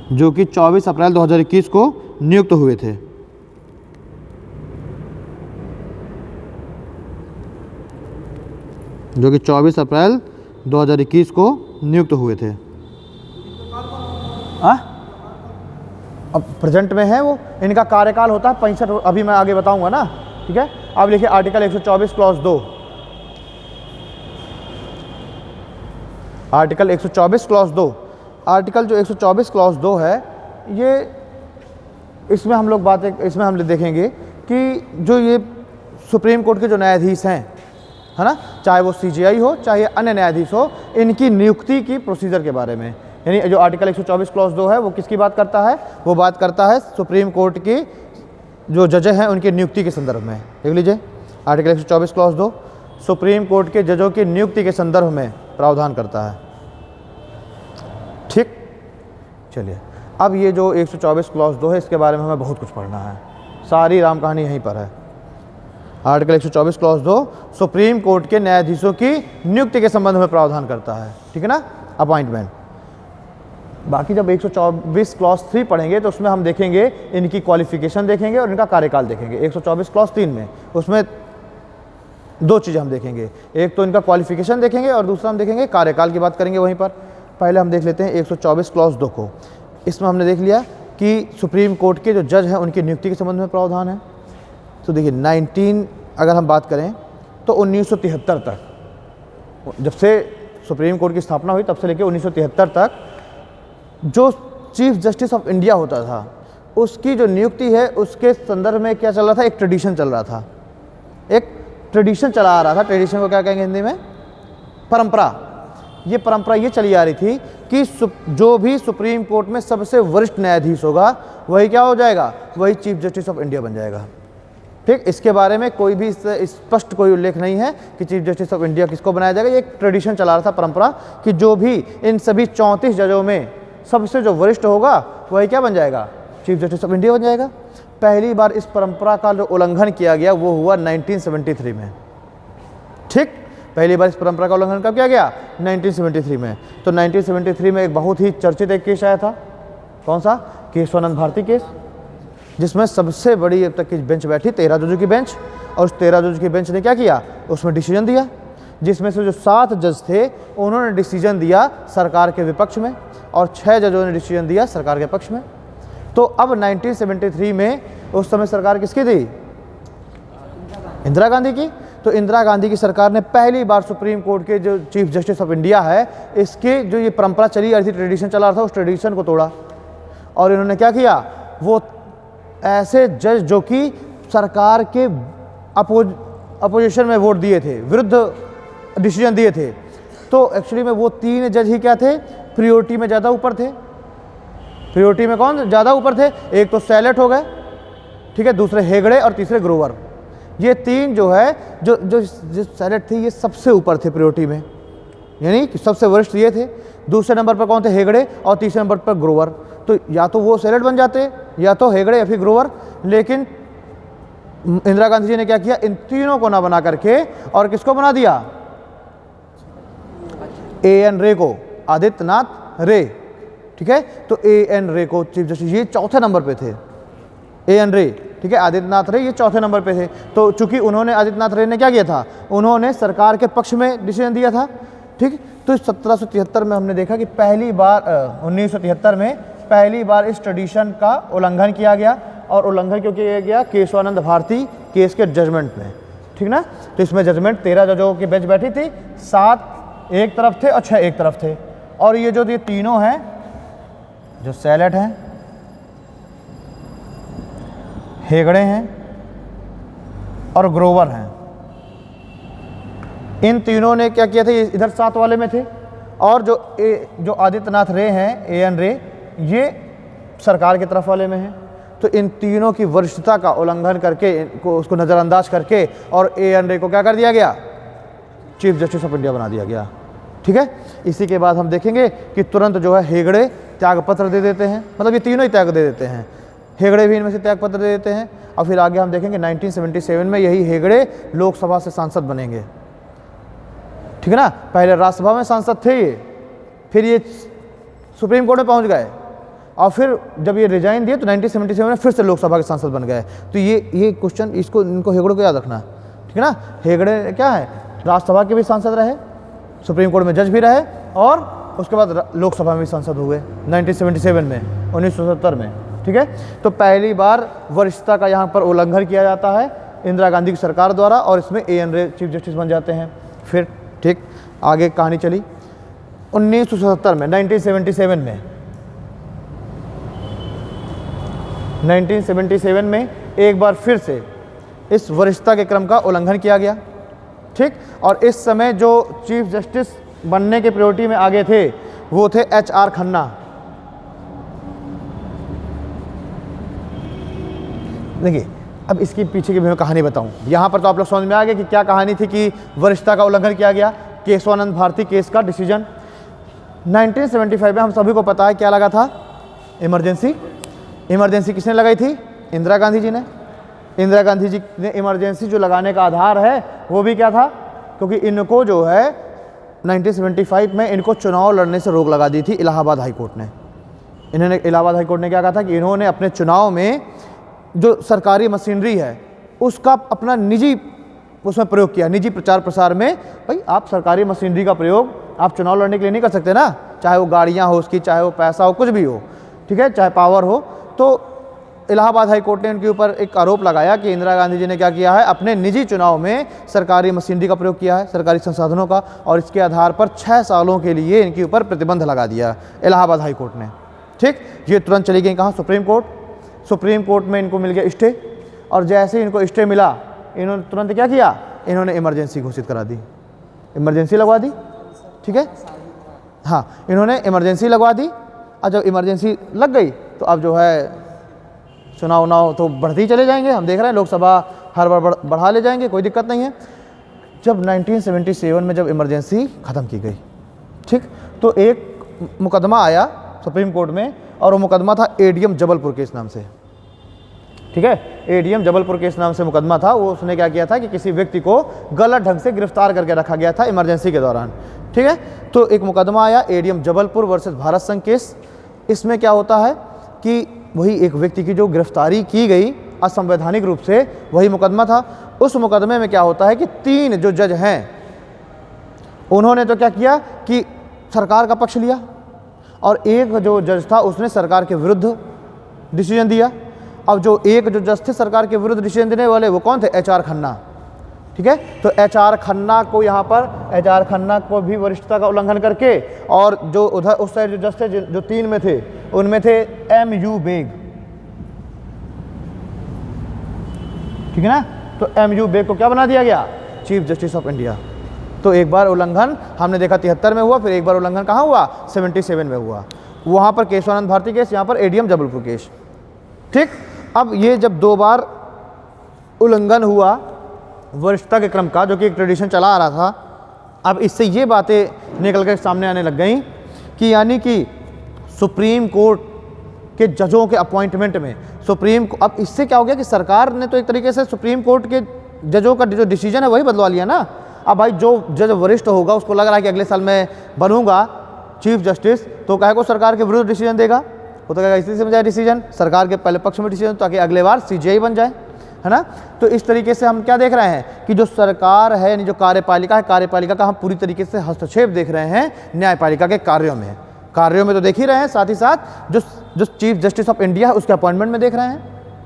जो कि 24 अप्रैल 2021 को नियुक्त हुए थे। जो कि 24 अप्रैल 2021 को नियुक्त हुए थे। अब प्रेजेंट में है वो, इनका कार्यकाल होता है 65, अभी मैं आगे बताऊंगा ना, ठीक है। अब लिखिए article 124 clause 2, article 124 clause 2। Article जो 124 क्लॉज 2 है, ये इसमें हम लोग इसमें हम देखेंगे कि जो ये सुप्रीम कोर्ट के जो न्यायाधीश हैं, है ना, चाहे वो CJI हो चाहे अन्य न्यायाधीश हो, इनकी नियुक्ति की प्रोसीजर के बारे में। यानी जो आर्टिकल 124 क्लॉज 2 है वो किसकी बात करता है? वो बात करता है सुप्रीम कोर्ट की जो जज हैं उनकी नियुक्ति के संदर्भ में। देख लीजिए आर्टिकल 124 क्लॉज 2 सुप्रीम कोर्ट के जजों की नियुक्ति के संदर्भ में प्रावधान करता है। ठीक, चलिए अब ये जो 124 क्लॉज 2 है इसके बारे में हमें बहुत कुछ पढ़ना है, सारी राम कहानी यहीं पर है। आर्टिकल 124 क्लॉज 2 सुप्रीम कोर्ट के न्यायाधीशों की नियुक्ति के संबंध में प्रावधान करता है, ठीक है ना, अपॉइंटमेंट। बाकी जब 124 क्लॉज 3 पढ़ेंगे तो उसमें हम देखेंगे इनकी क्वालिफिकेशन देखेंगे और इनका कार्यकाल देखेंगे। 124 क्लॉज 3 में उसमें दो चीज़ें हम देखेंगे, एक तो इनका क्वालिफिकेशन देखेंगे और दूसरा हम देखेंगे कार्यकाल की बात करेंगे वहीं पर। पहले हम देख लेते हैं 124 क्लॉज 2 को। इसमें हमने देख लिया कि सुप्रीम कोर्ट के जो जज हैं उनकी नियुक्ति के संबंध में प्रावधान है। तो देखिए अगर हम बात करें तो 1973 तक, जब से सुप्रीम कोर्ट की स्थापना हुई तब से लेकर 1973 तक जो चीफ जस्टिस ऑफ इंडिया होता था उसकी जो नियुक्ति है उसके संदर्भ में क्या चल रहा था? एक ट्रेडिशन चल रहा था, एक ट्रेडिशन चला आ रहा था। ट्रेडिशन को क्या कहेंगे हिंदी में? परंपरा। ये परंपरा ये चली आ रही थी कि जो भी सुप्रीम कोर्ट में सबसे वरिष्ठ न्यायाधीश होगा वही क्या हो जाएगा? वही चीफ जस्टिस ऑफ इंडिया बन जाएगा। ठीक, इसके बारे में कोई भी स्पष्ट कोई उल्लेख नहीं है कि चीफ जस्टिस ऑफ इंडिया किसको बनाया जाएगा। ये एक ट्रेडिशन चला रहा था, परंपरा, कि जो भी इन सभी 34 जजों में सबसे जो वरिष्ठ होगा वही क्या बन जाएगा? चीफ जस्टिस ऑफ इंडिया बन जाएगा। पहली बार इस परंपरा का जो उल्लंघन किया गया वो हुआ 1973 में। ठीक, पहली बार इस परंपरा का उल्लंघन कब किया गया? 1973 में। तो 1973 में एक बहुत ही चर्चित एक केस आया था। कौन सा? केशवानंद भारती केस, जिसमें सबसे बड़ी अब तक की बेंच बैठी 13 जजों की बेंच, और उस 13 जजों की बेंच ने क्या किया? उसमें डिसीजन दिया, जिसमें से जो 7 जज थे उन्होंने डिसीजन दिया सरकार के विपक्ष में और 6 जजों ने डिसीजन दिया सरकार के पक्ष में। तो अब 1973 में उस समय सरकार किसकी थी? इंदिरा गांधी की। तो इंदिरा गांधी की सरकार ने पहली बार सुप्रीम कोर्ट के जो चीफ जस्टिस ऑफ इंडिया है इसके जो ये परंपरा चली आ रही थी, ट्रेडिशन चला रहा था, उस ट्रेडिशन को तोड़ा और इन्होंने क्या किया? वो ऐसे जज जो कि सरकार के अपोजिशन में वोट दिए थे, विरुद्ध डिसीजन दिए थे, तो एक्चुअली में वो 3 जज ही क्या थे? प्रियोरिटी में ज़्यादा ऊपर थे। प्रियोरिटी में कौन ज़्यादा ऊपर थे? एक तो सैलेट हो गए, ठीक है, दूसरे हेगड़े और तीसरे ग्रोवर। ये 3 जो है जो सैलेट थी ये सबसे ऊपर थे प्रियोरिटी में, यानी कि सबसे वरिष्ठ ये थे। दूसरे नंबर पर कौन थे? हेगड़े, और तीसरे नंबर पर ग्रोवर। तो या तो वो सैलेट बन जाते या तो हेगड़े या फिर ग्रोवर, लेकिन इंदिरा गांधी जी ने क्या किया? इन तीनों को ना बना करके और किसको बना दिया? A.N. रे को, आदित्यनाथ रे। ठीक है, तो A.N. रे को चीफ जस्टिस, ये चौथे नंबर पे थे। A.N. रे, ठीक है, आदित्यनाथ रे ये चौथे नंबर पे थे। तो चूंकि उन्होंने, आदित्यनाथ रे ने क्या किया था? उन्होंने सरकार के पक्ष में डिसीजन दिया था। ठीक, तो 1773 में हमने देखा कि पहली बार 1973 में पहली बार इस ट्रेडिशन का उल्लंघन किया गया। और उल्लंघन क्यों किया गया? केशवानंद भारती केस के जजमेंट में। ठीक ना, तो इसमें जजमेंट 13 जजों की बेंच बैठी थी, 7 एक तरफ थे और 6 एक तरफ थे। और ये जो ये तीनों हैं, जो सैलेट हैं, हेगड़े हैं और ग्रोवर हैं, इन तीनों ने क्या किया था? ये इधर 7 वाले में थे। और जो आदित्यनाथ रे हैं, A.N. रे, ये सरकार की तरफ वाले में हैं। तो इन तीनों की वरिष्ठता का उल्लंघन करके, इनको उसको नज़रअंदाज करके और A.N. रे को क्या कर दिया गया? चीफ जस्टिस ऑफ इंडिया बना दिया गया। ठीक है, इसी के बाद हम देखेंगे कि तुरंत जो है हेगड़े त्यागपत्र दे देते हैं, मतलब ये तीनों ही त्याग दे देते हैं। हेगड़े भी इनमें से त्यागपत्र दे देते हैं। और फिर आगे हम देखेंगे 1977 में यही हेगड़े लोकसभा से सांसद बनेंगे। ठीक है ना, पहले राज्यसभा में सांसद थे ये, फिर ये सुप्रीम कोर्ट में पहुंच गए, और फिर जब ये रिजाइन दिए तो 1977 में फिर से लोकसभा के सांसद बन गए। तो ये क्वेश्चन इनको हेगड़े को याद रखना, ठीक है ना। हेगड़े क्या है, राज्यसभा के भी सांसद रहे, सुप्रीम कोर्ट में जज भी रहे और उसके बाद लोकसभा में भी सांसद हुए 1977 में, 1970 में, ठीक है। तो पहली बार वरिष्ठता का यहाँ पर उल्लंघन किया जाता है इंदिरा गांधी की सरकार द्वारा और इसमें A.N. रे चीफ जस्टिस बन जाते हैं। फिर ठीक आगे कहानी चली 1977 में, 1977 में एक बार फिर से इस वरिष्ठता के क्रम का उल्लंघन किया गया, ठीक। और इस समय जो चीफ जस्टिस बनने के प्रायोरिटी में आगे थे वो थे H.R. खन्ना। देखिए अब इसके पीछे की भी मैं कहानी बताऊं। यहाँ पर तो आप लोग समझ में आ गए कि क्या कहानी थी कि वरिष्ठता का उल्लंघन किया गया। केशवानंद भारती केस का डिसीजन 1975 में हम सभी को पता है क्या लगा था, इमरजेंसी। इमरजेंसी किसने लगाई थी, इंदिरा गांधी जी ने। इंदिरा गांधी जी ने इमरजेंसी जो लगाने का आधार है वो भी क्या था, क्योंकि इनको जो है 1975 में इनको चुनाव लड़ने से रोक लगा दी थी इलाहाबाद हाई कोर्ट ने। इलाहाबाद हाई कोर्ट ने क्या कहा था कि इन्होंने अपने चुनाव में जो सरकारी मशीनरी है उसका अपना निजी उसमें प्रयोग किया, निजी प्रचार प्रसार में। भाई आप सरकारी मशीनरी का प्रयोग आप चुनाव लड़ने के लिए नहीं कर सकते ना, चाहे वो गाड़ियाँ हो उसकी, चाहे वो पैसा हो, कुछ भी हो, ठीक है, चाहे पावर हो। तो इलाहाबाद हाई कोर्ट ने उनके ऊपर एक आरोप लगाया कि इंदिरा गांधी जी ने क्या किया है, अपने निजी चुनाव में सरकारी मशीनरी का प्रयोग किया है, सरकारी संसाधनों का, और इसके आधार पर 6 सालों के लिए इनके ऊपर प्रतिबंध लगा दिया इलाहाबाद हाई कोर्ट ने, ठीक। ये तुरंत चली गई कहाँ, सुप्रीम कोर्ट। सुप्रीम कोर्ट में इनको मिल गया स्टे, और जैसे ही इनको स्टे मिला इन्होंने तुरंत क्या किया, इन्होंने इमरजेंसी घोषित करा दी, इमरजेंसी लगवा दी, ठीक है। हाँ, इन्होंने इमरजेंसी लगवा दी, और जब इमरजेंसी लग गई तो अब जो है चुनाव तो बढ़ते ही चले जाएंगे। हम देख रहे हैं लोकसभा हर बार बढ़ा ले जाएंगे, कोई दिक्कत नहीं है। जब 1977 में जब इमरजेंसी ख़त्म की गई, ठीक, तो एक मुकदमा आया सुप्रीम कोर्ट में, और वो मुकदमा था ADM जबलपुर केस नाम से, ठीक है। ADM जबलपुर केस नाम से मुकदमा था। वो उसने क्या किया था कि किसी व्यक्ति को गलत ढंग से गिरफ्तार करके रखा गया था इमरजेंसी के दौरान, ठीक है। तो एक मुकदमा आया ADM जबलपुर वर्सेस भारत संघ केस। इसमें क्या होता है कि वही एक व्यक्ति की जो गिरफ्तारी की गई असंवैधानिक रूप से, वही मुकदमा था। उस मुकदमे में क्या होता है कि 3 जो जज हैं उन्होंने तो क्या किया कि सरकार का पक्ष लिया, और एक जो जज था उसने सरकार के विरुद्ध डिसीजन दिया। अब जो एक जो जज थे सरकार के विरुद्ध डिसीजन देने वाले, वो कौन थे, H.R. खन्ना, ठीक है। तो H.R. खन्ना को यहाँ पर H.R. खन्ना को भी वरिष्ठता का उल्लंघन करके, और जो उधर उस साइड जो जज थे जो 3 में थे उनमें थे M.U. बेग, ठीक है ना। तो M.U. बेग को क्या बना दिया गया, चीफ जस्टिस ऑफ इंडिया। तो एक बार उल्लंघन हमने देखा 73 में हुआ, फिर एक बार उल्लंघन कहाँ हुआ, 77 में हुआ। वहाँ पर केशवानंद भारती केस, यहाँ पर ADM जबलपुर केस, ठीक। अब ये जब 2 बार उल्लंघन हुआ वरिष्ठता के क्रम का, जो कि एक ट्रेडिशन चला आ रहा था, अब इससे ये बातें निकल कर सामने आने लग गई कि यानी कि सुप्रीम कोर्ट के जजों के अपॉइंटमेंट में अब इससे क्या हो गया कि सरकार ने तो एक तरीके से सुप्रीम कोर्ट के जजों का जो डिसीजन है वही बदलवा लिया ना। अब भाई जो जज वरिष्ठ होगा उसको लग रहा है कि अगले साल मैं बनूंगा चीफ जस्टिस, तो कहे को सरकार के विरुद्ध डिसीजन देगा, वो तो कहेगा इसी से जाए डिसीजन, सरकार के पहले पक्ष में डिसीजन, ताकि अगले बार CJI बन जाए, है ना। तो इस तरीके से हम क्या देख रहे हैं कि जो सरकार है, यानी जो कार्यपालिका है, कार्यपालिका का हम पूरी तरीके से हस्तक्षेप देख रहे हैं न्यायपालिका के कार्यों में तो देख ही रहे हैं, साथ ही साथ जो चीफ जस्टिस ऑफ इंडिया है उसके अपॉइंटमेंट में देख रहे हैं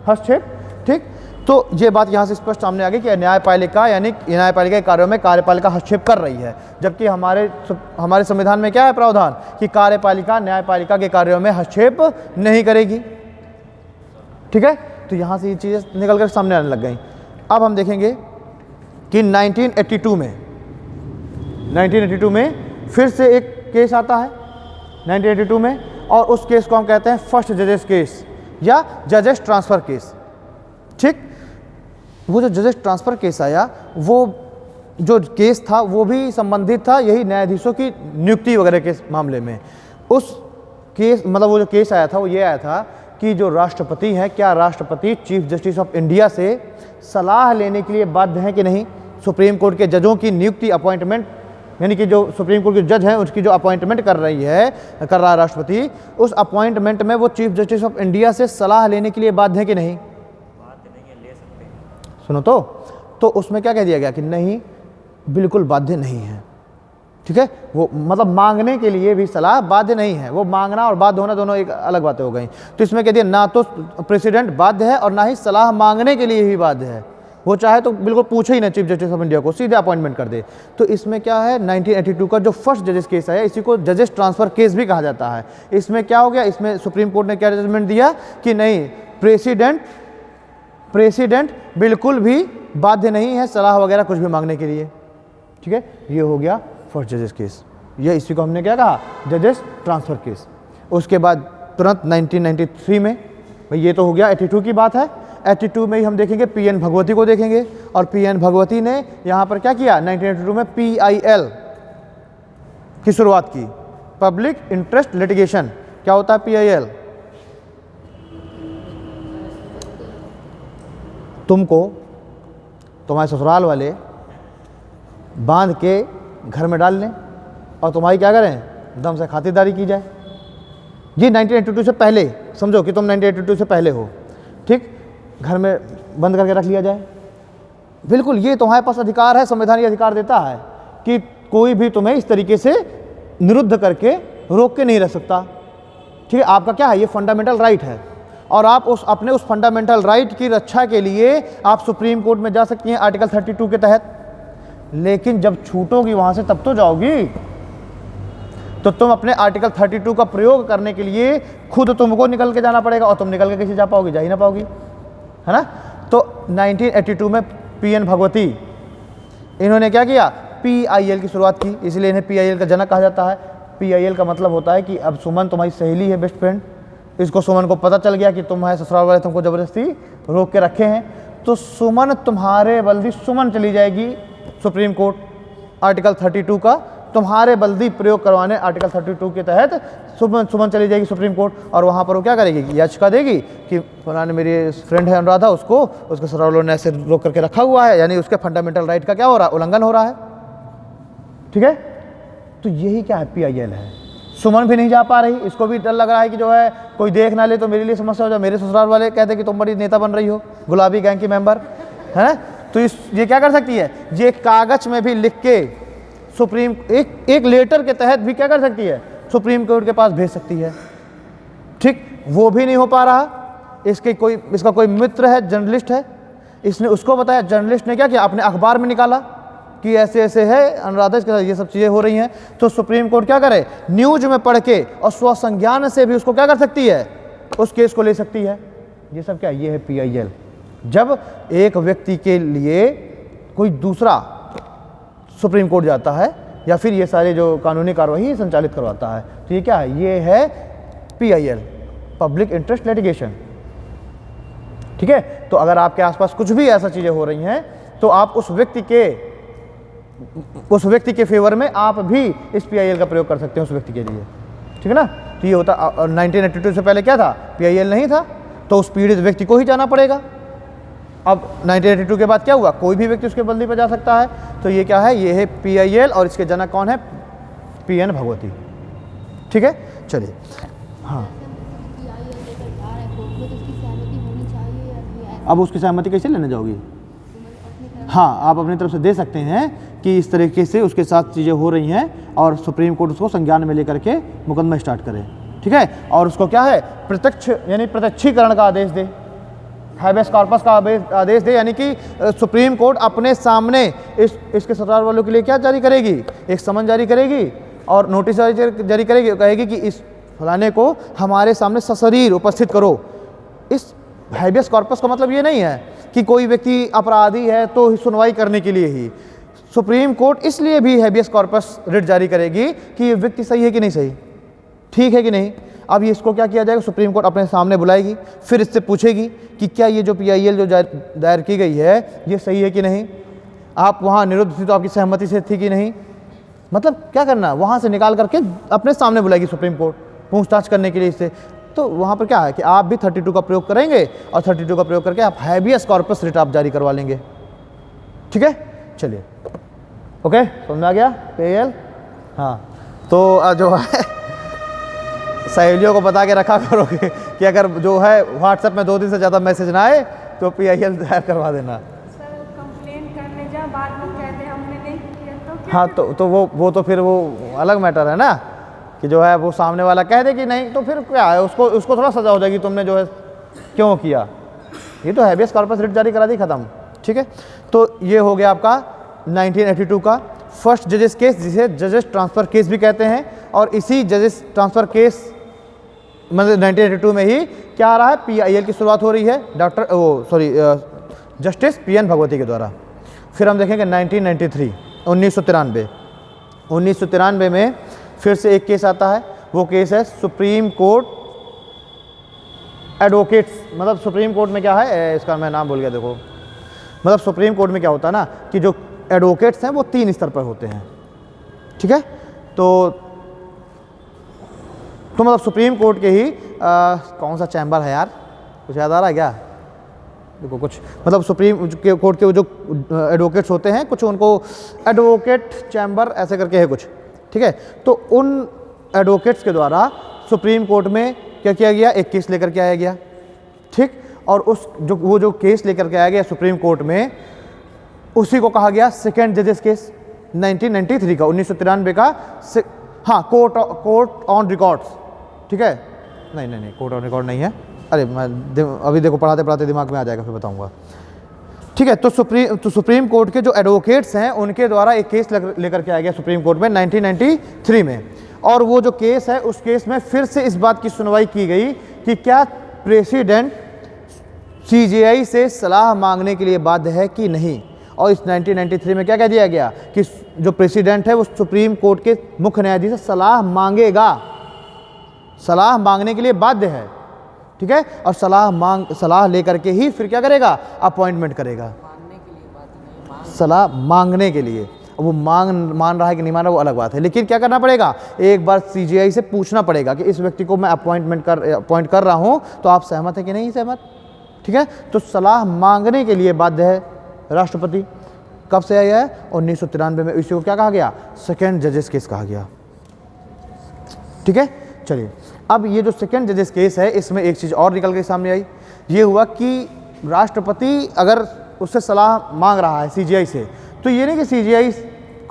हस्तक्षेप, ठीक। तो ये बात यहाँ से स्पष्ट सामने आ गई कि न्यायपालिका यानी न्यायपालिका के कार्यों में कार्यपालिका हस्तक्षेप कर रही है, जबकि हमारे संविधान में क्या है प्रावधान कि कार्यपालिका न्यायपालिका के कार्यों में हस्तक्षेप नहीं करेगी, ठीक है। तो यहाँ से ये चीज़ें निकल कर सामने आने लग गई। अब हम देखेंगे कि 1982 में फिर से एक केस आता है 1982 में, और उस केस को हम कहते हैं फर्स्ट जजेस केस या जजेस ट्रांसफ़र केस, ठीक। वो जो जजेस ट्रांसफ़र केस आया, वो जो केस था वो भी संबंधित था यही न्यायाधीशों की नियुक्ति वगैरह के मामले में। उस केस मतलब वो जो केस आया था वो ये आया था कि जो राष्ट्रपति हैं, क्या राष्ट्रपति चीफ जस्टिस ऑफ इंडिया से सलाह लेने के लिए बाध्य हैं कि नहीं सुप्रीम कोर्ट के जजों की नियुक्ति अपॉइंटमेंट यानी कि जो सुप्रीम कोर्ट के जज हैं उसकी जो अपॉइंटमेंट कर रहा है राष्ट्रपति, उस अपॉइंटमेंट में वो चीफ जस्टिस ऑफ इंडिया से सलाह लेने के लिए बाध्य है कि नहीं? बात नहीं है, ले सकते हैं। सुनो तो उसमें क्या कह दिया गया कि नहीं, बिल्कुल बाध्य नहीं है। ठीक है, वो मतलब मांगने के लिए भी सलाह बाध्य नहीं है। वो मांगना और बाध्य होना दोनों एक अलग बातें हो गई। तो इसमें कह दिया ना तो प्रेसिडेंट बाध्य है और ना ही सलाह मांगने के लिए भी बाध्य है। वो चाहे तो बिल्कुल पूछे ही ना चीफ जस्टिस ऑफ इंडिया को, सीधे अपॉइंटमेंट कर दे। तो इसमें क्या है, 1982 का जो फर्स्ट जजेस केस है, इसी को जजेस ट्रांसफर केस भी कहा जाता है। इसमें क्या हो गया, इसमें सुप्रीम कोर्ट ने क्या जजमेंट दिया कि नहीं, प्रेसिडेंट बिल्कुल भी बाध्य नहीं है सलाह वगैरह कुछ भी मांगने के लिए। ठीक है, ये हो गया फर्स्ट जजेस केस। ये इसी को हमने क्या कहा, जजेस ट्रांसफर केस। उसके बाद तुरंत 1993 में, भाई ये तो हो गया 82 की बात है। 82 में ही हम देखेंगे PN भगवती को देखेंगे, और PN भगवती ने यहाँ पर क्या किया, 1982 में PIL की शुरुआत की, पब्लिक इंटरेस्ट लिटिगेशन। क्या होता है PIL? तुमको तुम्हारे ससुराल वाले बांध के घर में डाल लें और तुम्हारी क्या करें, दम से खातिरदारी की जाए। जी 1982 से पहले समझो कि तुम 1982 से पहले हो, ठीक, घर में बंद करके रख लिया जाए। बिल्कुल, ये तुम्हारे पास अधिकार है, संविधान ये अधिकार देता है कि कोई भी तुम्हें इस तरीके से निरुद्ध करके रोक के नहीं रह सकता। ठीक है, आपका क्या है, ये फंडामेंटल राइट है, और आप अपने उस फंडामेंटल राइट की रक्षा के लिए आप सुप्रीम कोर्ट में जा सकती हैं आर्टिकल 32 के तहत। लेकिन जब छूटोगी वहां से तब तो जाओगी, तो तुम अपने आर्टिकल 32 का प्रयोग करने के लिए खुद तुमको निकल के जाना पड़ेगा, और तुम निकल के कैसे जा पाओगी, जा ही ना पाओगी, है ना। तो 1982 में PN भगवती, इन्होंने क्या किया, PIL की शुरुआत की, इसलिए इन्हें PIL का जनक कहा जाता है। PIL का मतलब होता है कि अब सुमन तुम्हारी सहेली है, बेस्ट फ्रेंड। इसको सुमन को पता चल गया कि तुम्हारे ससुराल वाले तुमको ज़बरदस्ती रोक के रखे हैं, तो सुमन तुम्हारे बल्दी सुमन चली जाएगी सुप्रीम कोर्ट, आर्टिकल 32 का तुम्हारे बल्दी प्रयोग करवाने आर्टिकल 32 के तहत सुमन चली जाएगी सुप्रीम कोर्ट। और वहाँ पर वो क्या करेगी, याचिका देगी कि फलाने मेरी फ्रेंड है अनुराधा, उसको उसके ससुराल ने ऐसे रोक करके रखा हुआ है, यानी उसके फंडामेंटल राइट का क्या हो रहा है, उल्लंघन हो रहा है। ठीक है, तो यही क्या है, PIL है। सुमन भी नहीं जा पा रही, इसको भी डर लग रहा है कि जो है कोई देख ना ले तो मेरे लिए समस्या हो जाए, मेरे ससुराल वाले कहते कि तुम बड़ी नेता बन रही हो, गुलाबी गैंग की मेंबर है, तो ये क्या कर सकती है, ये कागज में भी लिख के सुप्रीम एक लेटर के तहत भी क्या कर सकती है, सुप्रीम कोर्ट के पास भेज सकती है। ठीक, वो भी नहीं हो पा रहा। इसका कोई मित्र है, जर्नलिस्ट है, इसने उसको बताया, जर्नलिस्ट ने क्या किया, अपने अखबार में निकाला कि ऐसे ऐसे है अनुराधा, इसके साथ ये सब चीज़ें हो रही हैं। तो सुप्रीम कोर्ट क्या करे, न्यूज में पढ़ के और स्वसंज्ञान से भी उसको क्या कर सकती है, उस केस को ले सकती है। ये सब क्या, ये है PIL। जब एक व्यक्ति के लिए कोई दूसरा सुप्रीम कोर्ट जाता है या फिर ये सारे जो कानूनी कार्रवाई संचालित करवाता है, तो ये क्या है, ये है PIL, पब्लिक इंटरेस्ट लिटिगेशन। ठीक है, तो अगर आपके आसपास कुछ भी ऐसा चीज़ें हो रही हैं तो आप उस व्यक्ति के फेवर में आप भी इस PIL का प्रयोग कर सकते हैं उस व्यक्ति के लिए। ठीक है ना, तो ये होता 1982 से पहले क्या था, PIL नहीं था, तो उस पीड़ित व्यक्ति को ही जाना पड़ेगा। अब 1982 के बाद क्या हुआ, कोई भी व्यक्ति उसके बल्दी पर जा सकता है। तो ये क्या है, ये है PIL, और इसके जनक कौन है, PN भगवती। ठीक है, चलिए। हाँ, अब उसकी सहमति कैसे लेने जाओगी? हाँ, आप अपनी तरफ से दे सकते हैं कि इस तरीके से उसके साथ चीज़ें हो रही हैं और सुप्रीम कोर्ट उसको संज्ञान में लेकर के मुकदमा स्टार्ट करे। ठीक है, और उसको क्या है, प्रत्यक्ष यानी प्रत्यक्षीकरण का आदेश दे, हैबेस कॉर्पस का आदेश दे, यानी कि सुप्रीम कोर्ट अपने सामने इसके ससुराल वालों के लिए क्या जारी करेगी, एक समन जारी करेगी और नोटिस जारी करेगी, कहेगी कि इस फलाने को हमारे सामने सशरीर उपस्थित करो। इस हैबेस कॉर्पस का मतलब ये नहीं है कि कोई व्यक्ति अपराधी है तो सुनवाई करने के लिए ही सुप्रीम कोर्ट इसलिए भी हैबेस कॉर्पस रिट जारी करेगी कि ये व्यक्ति सही है कि नहीं सही, ठीक है कि नहीं। अब ये इसको क्या किया जाएगा, सुप्रीम कोर्ट अपने सामने बुलाएगी, फिर इससे पूछेगी कि क्या ये जो PIL जो दायर की गई है ये सही है कि नहीं, आप वहाँ निरुद्ध थी तो आपकी सहमति से थी कि नहीं, मतलब क्या करना, वहाँ से निकाल करके अपने सामने बुलाएगी सुप्रीम कोर्ट पूछताछ करने के लिए इससे। तो वहाँ पर क्या है कि आप भी 32 का प्रयोग करेंगे और 32 का प्रयोग करके आप हैबियस कॉर्पस रिट आप जारी करवा लेंगे। ठीक है, चलिए ओके, समझ में आ गया PIL। हाँ, तो जो है सहेलियों को बता के रखा करोगे कि अगर जो है व्हाट्सएप में 2 दिन से ज़्यादा मैसेज ना आए तो PIL तैयार करवा देना। सर कंप्लेन करने जा, बाद में कहते हमने नहीं किया तो क्या? हाँ, तो वो तो फिर वो अलग मैटर है ना, कि जो है वो सामने वाला कह दे कि नहीं, तो फिर क्या है, उसको थोड़ा सजा हो जाएगी तुमने जो है क्यों किया। ये तो हैबियस कॉर्पस रिट जारी करा दी, खत्म। ठीक है, तो ये हो गया आपका 1982 का फर्स्ट जजेस केस, जिसे जजेस ट्रांसफ़र केस भी कहते हैं। और इसी जजेस ट्रांसफ़र केस मतलब 1982 में ही क्या आ रहा है, PIL की शुरुआत हो रही है जस्टिस PN भगवती के द्वारा। फिर हम देखेंगे 1993 में फिर से एक केस आता है। वो केस है सुप्रीम कोर्ट एडवोकेट्स। मतलब सुप्रीम कोर्ट में क्या है, इसका मैं नाम भूल गया, देखो मतलब सुप्रीम कोर्ट में क्या होता है ना कि जो एडवोकेट्स हैं वो 3 स्तर पर होते हैं। ठीक है, तो मतलब सुप्रीम कोर्ट के ही कौन सा चैम्बर है यार, कुछ याद आ रहा है क्या? देखो कुछ मतलब सुप्रीम कोर्ट के जो एडवोकेट्स होते हैं, कुछ उनको एडवोकेट चैम्बर ऐसे करके है कुछ। ठीक है, तो उन एडवोकेट्स के द्वारा सुप्रीम कोर्ट में क्या किया गया, एक केस लेकर के आया गया। ठीक, और वो जो केस लेकर के आया गया सुप्रीम कोर्ट में, उसी को कहा गया सेकेंड जजेस केस 1993 का, 1993 का। हाँ, कोर्ट ऑन रिकॉर्ड्स। ठीक है, नहीं कोर्ट ऑन रिकॉर्ड नहीं है, अरे मैं अभी देखो पढ़ाते पढ़ाते दिमाग में आ जाएगा, फिर बताऊंगा। ठीक है, तो सुप्रीम कोर्ट के जो एडवोकेट्स हैं उनके द्वारा एक केस लेकर के आया गया सुप्रीम कोर्ट में 1993 में। और वो जो केस है, उस केस में फिर से इस बात की सुनवाई की गई कि क्या प्रेसिडेंट CJI से सलाह मांगने के लिए बाध्य है कि नहीं। और इस 1993 में क्या कह दिया गया कि जो प्रेसिडेंट है वो सुप्रीम कोर्ट के मुख्य न्यायाधीश से सलाह मांगेगा, सलाह मांगने के लिए बाध्य है। ठीक है, और सलाह लेकर के ही फिर क्या करेगा, अपॉइंटमेंट करेगा। सलाह मांगने के लिए, वो मान रहा है कि नहीं मान रहा वो अलग बात है, लेकिन क्या करना पड़ेगा, एक बार CJI से पूछना पड़ेगा कि इस व्यक्ति को मैं अपॉइंट कर रहा हूँ, तो आप सहमत है कि नहीं सहमत। ठीक है, तो सलाह मांगने के लिए बाध्य है राष्ट्रपति। कब से आया है, 1993 में। इसी को क्या कहा गया, सेकेंड जजेस केस कहा गया। ठीक है, चलिए अब ये जो सेकेंड जजेस केस है, इसमें एक चीज़ और निकल के सामने आई। ये हुआ कि राष्ट्रपति अगर उससे सलाह मांग रहा है CJI से, तो ये नहीं कि CJI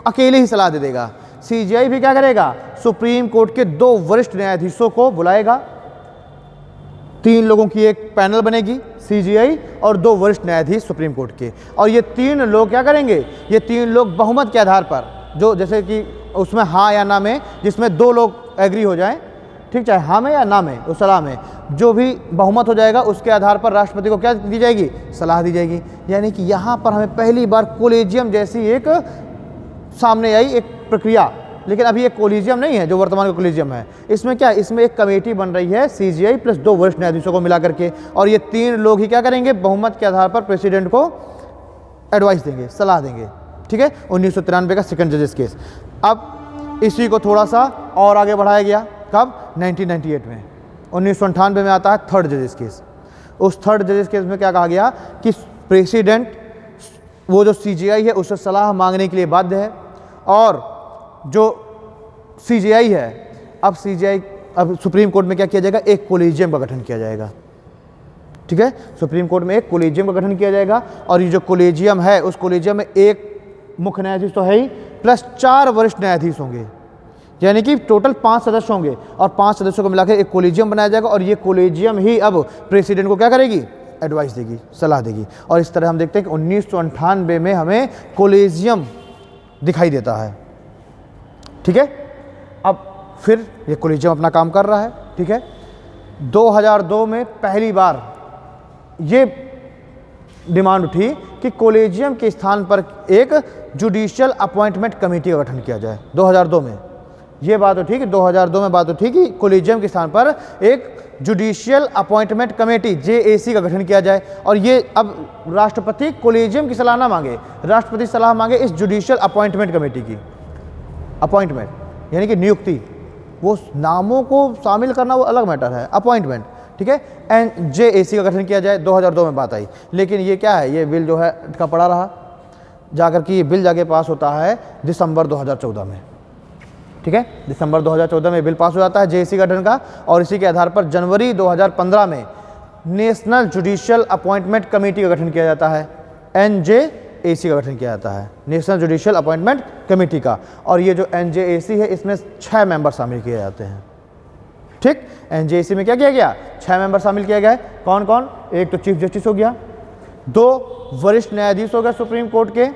अकेले ही सलाह दे देगा, CJI भी क्या करेगा, सुप्रीम कोर्ट के 2 वरिष्ठ न्यायाधीशों को बुलाएगा। 3 लोगों की एक पैनल बनेगी, CJI और 2 वरिष्ठ न्यायाधीश सुप्रीम कोर्ट के। और ये 3 लोग क्या करेंगे, ये 3 लोग बहुमत के आधार पर, जो जैसे कि उसमें हाँ या ना में, जिसमें 2 लोग एग्री हो जाएं, ठीक, चाहे हाँ में या ना में, उस सलाह में जो भी बहुमत हो जाएगा उसके आधार पर राष्ट्रपति को क्या दी जाएगी, सलाह दी जाएगी। यानी कि यहाँ पर हमें पहली बार कोलेजियम जैसी एक सामने आई एक प्रक्रिया। लेकिन अभी एक कोलिजियम नहीं है जो वर्तमान का कोलिजियम है, इसमें क्या, इसमें एक कमेटी बन रही है CJI प्लस 2 वरिष्ठ न्यायाधीशों को मिला करके, और ये 3 लोग ही क्या करेंगे, बहुमत के आधार पर प्रेसिडेंट को एडवाइस देंगे, सलाह देंगे। ठीक है, 1993 का सेकंड जजेस केस। अब इसी को थोड़ा सा और आगे बढ़ाया गया, कब, 1998 में। 1998 में आता है थर्ड जजेस केस। उस थर्ड जजेस केस में क्या कहा गया कि प्रेसिडेंट वो जो CJI है उससे सलाह मांगने के लिए बाध्य है, और जो CJI है, अब सुप्रीम कोर्ट में क्या किया जाएगा, एक कोलिजियम का गठन किया जाएगा। ठीक है, सुप्रीम कोर्ट में एक कोलिजियम का गठन किया जाएगा, और ये जो कोलिजियम है उस कोलिजियम में एक मुख्य न्यायाधीश तो है ही, प्लस 4 वरिष्ठ न्यायाधीश होंगे, यानी कि टोटल 5 सदस्य होंगे, और 5 सदस्यों को मिलाकर एक कोलिजियम बनाया जाएगा, और ये कोलिजियम ही अब प्रेसिडेंट को क्या करेगी, एडवाइस देगी, सलाह देगी। और इस तरह हम देखते हैं कि 1998 में हमें कोलिजियम दिखाई देता है। ठीक है, अब फिर ये कोलिजियम अपना काम कर रहा है। ठीक है, 2002 में पहली बार ये डिमांड उठी कि कोलिजियम के स्थान पर एक जुडिशियल अपॉइंटमेंट कमेटी का गठन किया जाए। 2002 में ये बात उठी कि 2002 में बात उठी कि कोलिजियम के स्थान पर एक जुडिशियल अपॉइंटमेंट कमेटी JAC का गठन किया जाए, और ये अब राष्ट्रपति कोलिजियम की सलाह ना मांगे, राष्ट्रपति सलाह मांगे इस जुडिशियल अपॉइंटमेंट कमेटी की। अपॉइंटमेंट यानी कि नियुक्ति, वो नामों को शामिल करना वो अलग मैटर है, अपॉइंटमेंट। ठीक है, JAC का गठन किया जाए, 2002 में बात आई। लेकिन ये क्या है, ये बिल जो है का पड़ा रहा, जाकर के ये बिल जाके पास होता है दिसंबर 2014 में। ठीक है, दिसंबर 2014 में बिल पास हो जाता है जेएसी गठन का, और इसी के आधार पर जनवरी 2015 में नेशनल जुडिशियल अपॉइंटमेंट कमेटी का गठन किया जाता है, एनजेएसी का गठन किया जाता है, नेशनल जुडिशियल अपॉइंटमेंट कमेटी का। और ये जो एनजेएसी है इसमें 6 मेंबर शामिल किए जाते हैं। ठीक, एनजेएसी में क्या किया गया, 6 मेंबर शामिल किया गया है। कौन कौन, एक तो चीफ जस्टिस हो गया, 2 वरिष्ठ न्यायाधीश हो गए सुप्रीम कोर्ट के,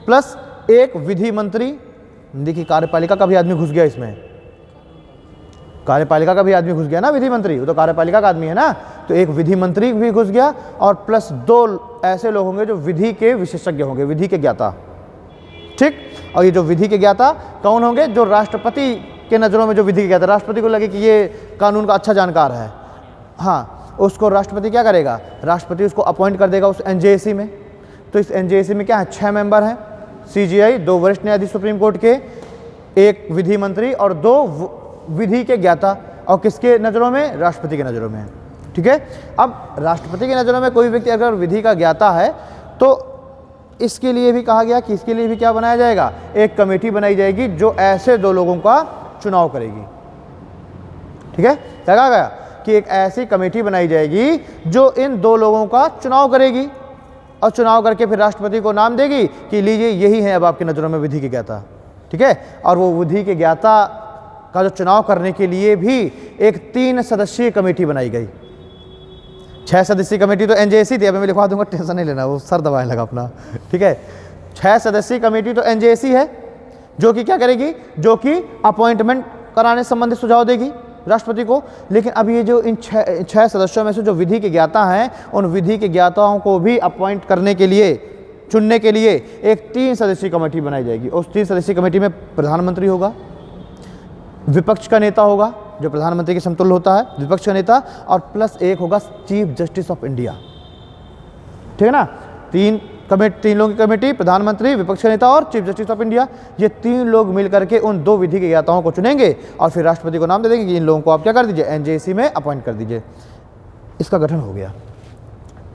प्लस 1 विधि मंत्री। देखिए कार्यपालिका का भी आदमी घुस गया इसमें, कार्यपालिका का भी आदमी घुस गया ना, विधि मंत्री वो तो कार्यपालिका का आदमी है ना, तो एक विधि मंत्री भी घुस गया, और प्लस 2 ऐसे लोग होंगे जो विधि के विशेषज्ञ होंगे, विधि के ज्ञाता। ठीक, और ये जो विधि के ज्ञाता कौन होंगे, जो राष्ट्रपति के नज़रों में जो विधि के ज्ञाता, राष्ट्रपति को लगे कि ये कानून का अच्छा जानकार है, हाँ, उसको राष्ट्रपति क्या करेगा, राष्ट्रपति उसको अपॉइंट कर देगा उस एनजेएसी में। तो इस एनजेएसी में क्या है, 6 मेंबर हैं, सीजीआई, 2 वरिष्ठ न्यायाधीश सुप्रीम कोर्ट के, 1 विधि मंत्री और 2 विधि के ज्ञाता, और किसके नज़रों में, राष्ट्रपति के नज़रों में। ठीक है, अब राष्ट्रपति की नज़रों में कोई व्यक्ति अगर विधि का ज्ञाता है तो इसके लिए भी कहा गया कि इसके लिए भी क्या बनाया जाएगा, एक कमेटी बनाई जाएगी जो ऐसे 2 लोगों का चुनाव करेगी। ठीक है, क्या कहा गया कि एक ऐसी कमेटी बनाई जाएगी जो इन 2 लोगों का चुनाव करेगी, और चुनाव करके फिर राष्ट्रपति को नाम देगी कि लीजिए यही है अब आपकी नज़रों में विधि के ज्ञाता। ठीक है, और वो विधि के ज्ञाता का जो चुनाव करने के लिए भी एक 3 सदस्यीय कमेटी बनाई गई। 6 सदस्यीय कमेटी तो एनजेएसी थी, अभी मैं लिखवा दूंगा, टेंशन नहीं लेना, वो सर दबाने लगा अपना। ठीक है, 6 सदस्यीय कमेटी तो एनजेएसी है, जो कि क्या करेगी, जो कि अपॉइंटमेंट कराने संबंधित सुझाव देगी राष्ट्रपति को। लेकिन अब ये जो इन 6 सदस्यों में से जो विधि के ज्ञाता हैं, उन विधि के ज्ञाताओं को भी अपॉइंट करने के लिए, चुनने के लिए एक 3 सदस्यीय कमेटी बनाई जाएगी। उस 3 सदस्यीय कमेटी में प्रधानमंत्री होगा, विपक्ष का नेता होगा जो प्रधानमंत्री के समतुल्य होता है, विपक्ष का नेता, और प्लस 1 होगा चीफ जस्टिस ऑफ इंडिया। ठीक है ना, 3 लोगों की कमेटी, प्रधानमंत्री, विपक्ष का नेता और चीफ जस्टिस ऑफ इंडिया, ये 3 लोग मिलकर के उन 2 विधि के ज्ञाताओं को चुनेंगे और फिर राष्ट्रपति को नाम दे देंगे कि इन लोगों को आप क्या कर दीजिए, एनजेएसी में अपॉइंट कर दीजिए। इसका गठन हो गया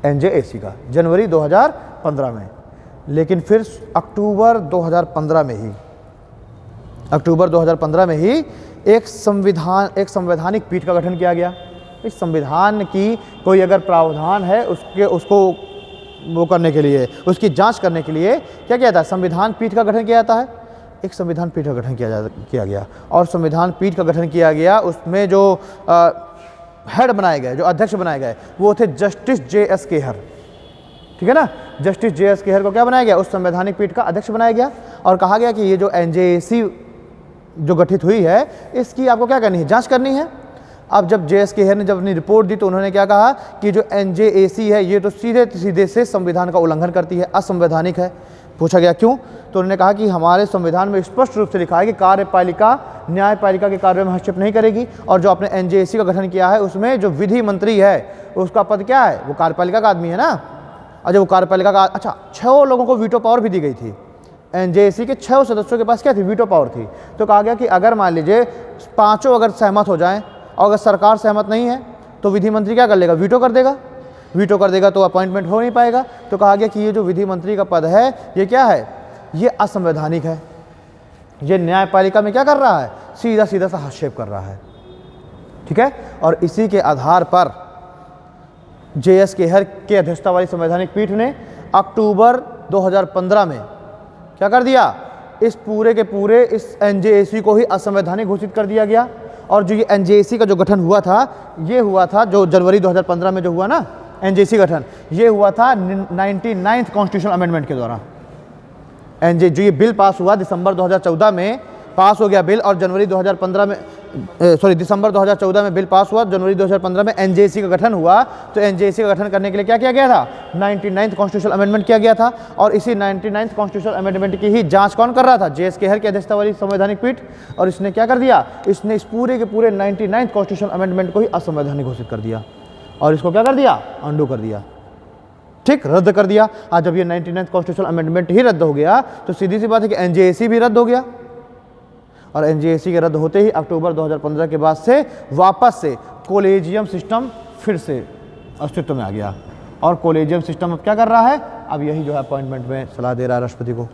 एनजेएसी का जनवरी 2015 में। लेकिन फिर अक्टूबर 2015 में ही एक संवैधानिक पीठ का गठन किया गया। इस संविधान की कोई अगर प्रावधान है उसको वो करने के लिए, उसकी जांच करने के लिए क्या किया जाता है, संविधान पीठ का गठन किया जाता है। एक संविधान पीठ का गठन किया गया, और संविधान पीठ का गठन किया गया, उसमें जो हेड बनाए गए, जो अध्यक्ष बनाए गए, वो थे जस्टिस जे.एस. खेहर। ठीक है ना, जस्टिस जे.एस. खेहर को क्या बनाया गया, उस संवैधानिक पीठ का अध्यक्ष बनाया गया, और कहा गया कि ये जो एनजेएसी जो गठित हुई है, इसकी आपको क्या करनी है, जांच करनी है। अब जब जे.एस. खेहर ने जब अपनी रिपोर्ट दी तो उन्होंने क्या कहा कि जो एनजेएसी है ये तो सीधे से संविधान का उल्लंघन करती है, असंवैधानिक है। पूछा गया क्यों, तो उन्होंने कहा कि हमारे संविधान में स्पष्ट रूप से लिखा है कि कार्यपालिका न्यायपालिका के कार्यों में हस्तक्षेप नहीं करेगी, और जो आपने एनजेएसी का गठन किया है उसमें जो विधि मंत्री है उसका पद क्या है, वो कार्यपालिका का आदमी है ना। और जब वो कार्यपालिका का, अच्छा 6 लोगों को वीटो पावर भी दी गई थी, एनजेएसी के 6 सदस्यों के पास क्या थी, वीटो पावर थी। तो कहा गया कि अगर मान लीजिए 5 अगर सहमत हो जाएं और अगर सरकार सहमत नहीं है तो विधि मंत्री क्या कर लेगा, वीटो कर देगा। वीटो कर देगा तो अपॉइंटमेंट हो नहीं पाएगा। तो कहा गया कि ये जो विधि मंत्री का पद है ये क्या है, ये असंवैधानिक है, ये न्यायपालिका में क्या कर रहा है, सीधा सा हस्तक्षेप कर रहा है। ठीक है, और इसी के आधार पर जे.एस. खेहर के अध्यक्षता वाली संवैधानिक पीठ ने अक्टूबर 2015 में क्या कर दिया, इस पूरे के पूरे इस एनजेएसी को ही असंवैधानिक घोषित कर दिया गया। और जो ये एनजेएसी का जो गठन हुआ था, ये हुआ था जो जनवरी 2015 में जो हुआ ना एनजेएसी गठन, ये हुआ था 99th कॉन्स्टिट्यूशनल अमेंडमेंट के द्वारा। जो ये बिल पास हुआ दिसंबर 2014 में पास हो गया बिल, और जनवरी 2015 में दिसंबर 2014 में बिल पास हुआ, जनवरी 2015 में एनजेएसी का गठन हुआ। तो एनजेएसी का गठन करने के लिए क्या किया गया था, 99th कॉन्स्टिट्यूशनल अमेंडमेंट किया गया था। और इसी 99th कॉन्स्टिट्यूशनल अमेंडमेंट की ही जांच कौन कर रहा था, जे.एस. खेहर की अध्यक्षता वाली संवैधानिक पीठ। और इसने क्या कर दिया, इसने इस पूरे के पूरे 99th कॉन्स्टिट्यूशनल अमेंडमेंट को ही असंवैधानिक घोषित कर दिया, और इसको क्या कर दिया, अंडू कर दिया। ठीक, रद्द कर दिया। आज जब ये 99th कॉन्स्टिट्यूशनल अमेंडमेंट ही रद्द हो गया तो सीधी सी बात है कि एनजेएसी भी रद्द हो गया। और एनजेएसी के रद्द होते ही अक्टूबर 2015 के बाद से वापस से कॉलेजियम सिस्टम फिर से अस्तित्व में आ गया। और कोलेजियम सिस्टम अब क्या कर रहा है, अब यही जो है अपॉइंटमेंट में सलाह दे रहा है राष्ट्रपति को।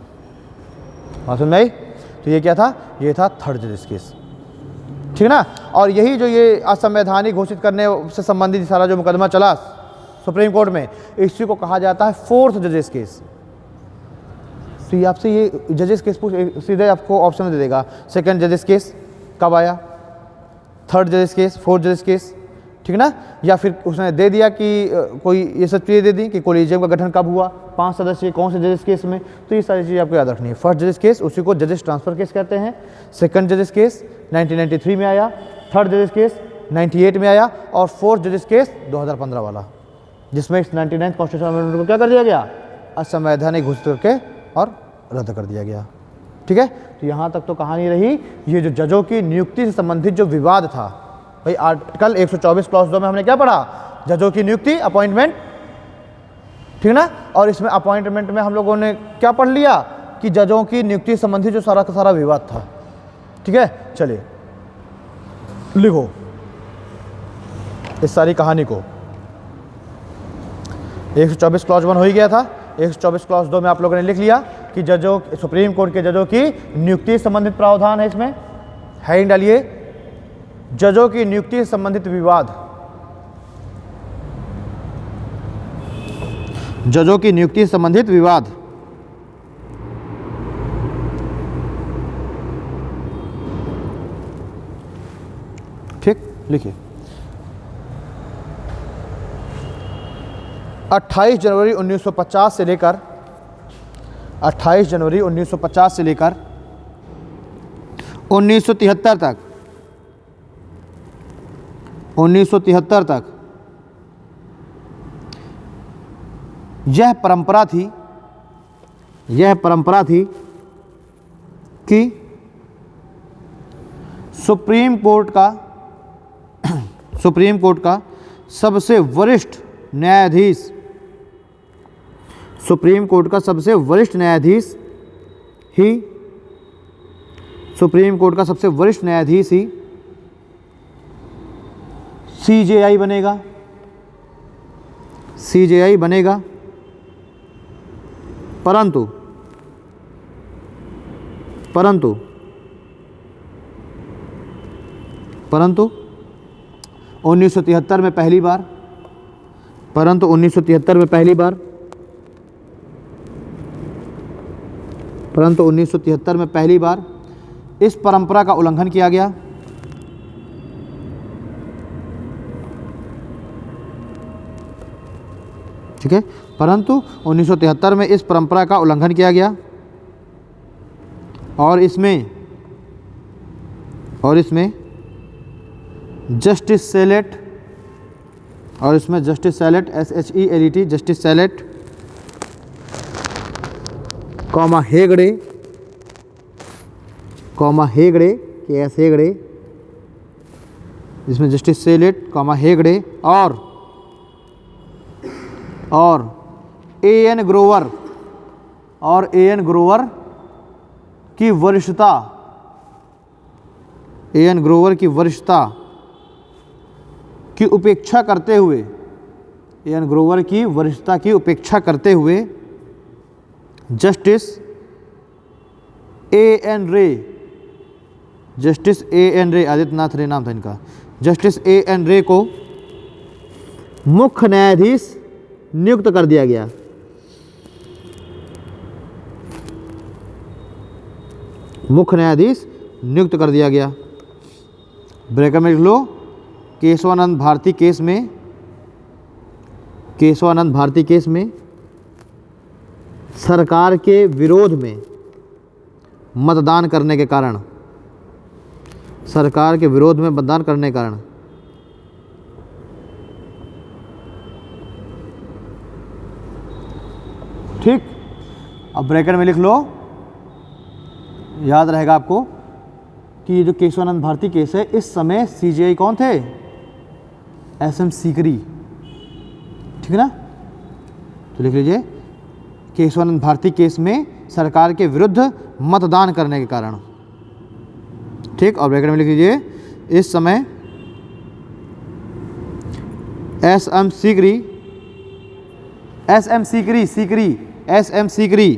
बात समझ में आई? तो ये क्या था, ये था थर्ड जजेस केस, ठीक है ना। और यही जो ये असंवैधानिक घोषित करने से संबंधित सारा जो मुकदमा चला सुप्रीम कोर्ट में, इसी को कहा जाता है फोर्थ जजेस केस। तो ये आपसे ये जजेस केस पूछ सीधे आपको ऑप्शन में दे देगा, सेकंड जजेस केस कब आया, थर्ड जजेस केस, फोर्थ जजेस केस, ठीक है ना। या फिर उसने दे दिया कि कोई ये सब चीज़ें दे दी कि कोलिजियम का गठन कब हुआ, 5 सदस्य कौन से जजेस केस में, तो ये सारी चीज़ें आपको याद रखनी है। फर्स्ट जजेस केस उसी को जजेस ट्रांसफर केस कहते हैं, सेकंड जजेस केस 1993 में आया, थर्ड जजेस केस 98 में आया, और फोर्थ जजेस केस 2015 वाला, जिसमें 99 कॉन्स्टिट्यूशन अमेंडमेंट को क्या कर दिया गया, असंवैधानिक घोषित करके और रद्द कर दिया गया, ठीक है। तो यहाँ तक तो कहानी रही। ये जो जजों की नियुक्ति से संबंधित जो विवाद था भाई, आर्टिकल 124 क्लॉज 2 में हमने क्या पढ़ा, जजों की नियुक्ति अपॉइंटमेंट, ठीक ना। और इसमें अपॉइंटमेंट में हम लोगों ने क्या पढ़ लिया कि जजों की नियुक्ति संबंधी जो सारा का सारा विवाद था, ठीक है। चलिए लिखो इस सारी कहानी को। 124 क्लॉज 1 हो ही गया था, 124 क्लॉज 2 में आप लोगों ने लिख लिया कि जजों, सुप्रीम कोर्ट के जजों की नियुक्ति संबंधित प्रावधान है, इसमें हेडिंग डालिए जजों की नियुक्ति से संबंधित विवाद, जजों की नियुक्ति से संबंधित विवाद। ठीक, लिखिए 28 जनवरी 1950 से लेकर 28 जनवरी 1950 से लेकर 1973 तक 1973 तक यह परंपरा थी कि सुप्रीम कोर्ट का सबसे वरिष्ठ न्यायाधीश, सुप्रीम कोर्ट का सबसे वरिष्ठ न्यायाधीश ही सीजेआई बनेगा, परंतु 1973 में पहली बार, परंतु 1973 में पहली बार इस परंपरा का उल्लंघन किया गया। ठीक है, परंतु 1973 में इस परंपरा का उल्लंघन किया गया और इसमें justice select SHELET justice select Hegde इसमें जस्टिस सेलेट हेगड़े और A.N. ग्रोवर की वरिष्ठता की उपेक्षा करते हुए जस्टिस A.N. रे आदित्यनाथ रे नाम था इनका, जस्टिस A.N. रे को मुख्य न्यायाधीश नियुक्त कर दिया गया। ब्रैकेट में लिख लो, केशवानंद भारती केस में सरकार के विरोध में मतदान करने के कारण ठीक। अब ब्रैकेट में लिख लो, याद रहेगा आपको कि ये जो केशवानंद भारती केस है, इस समय सीजेआई कौन थे, SM सीकरी, ठीक है ना। तो लिख लीजिए केशवानंद भारती केस में सरकार के विरुद्ध मतदान करने के कारण, ठीक। और ब्रैकेट में लिख लीजिए इस समय SM Sikri SM Sikri, SM Sikri,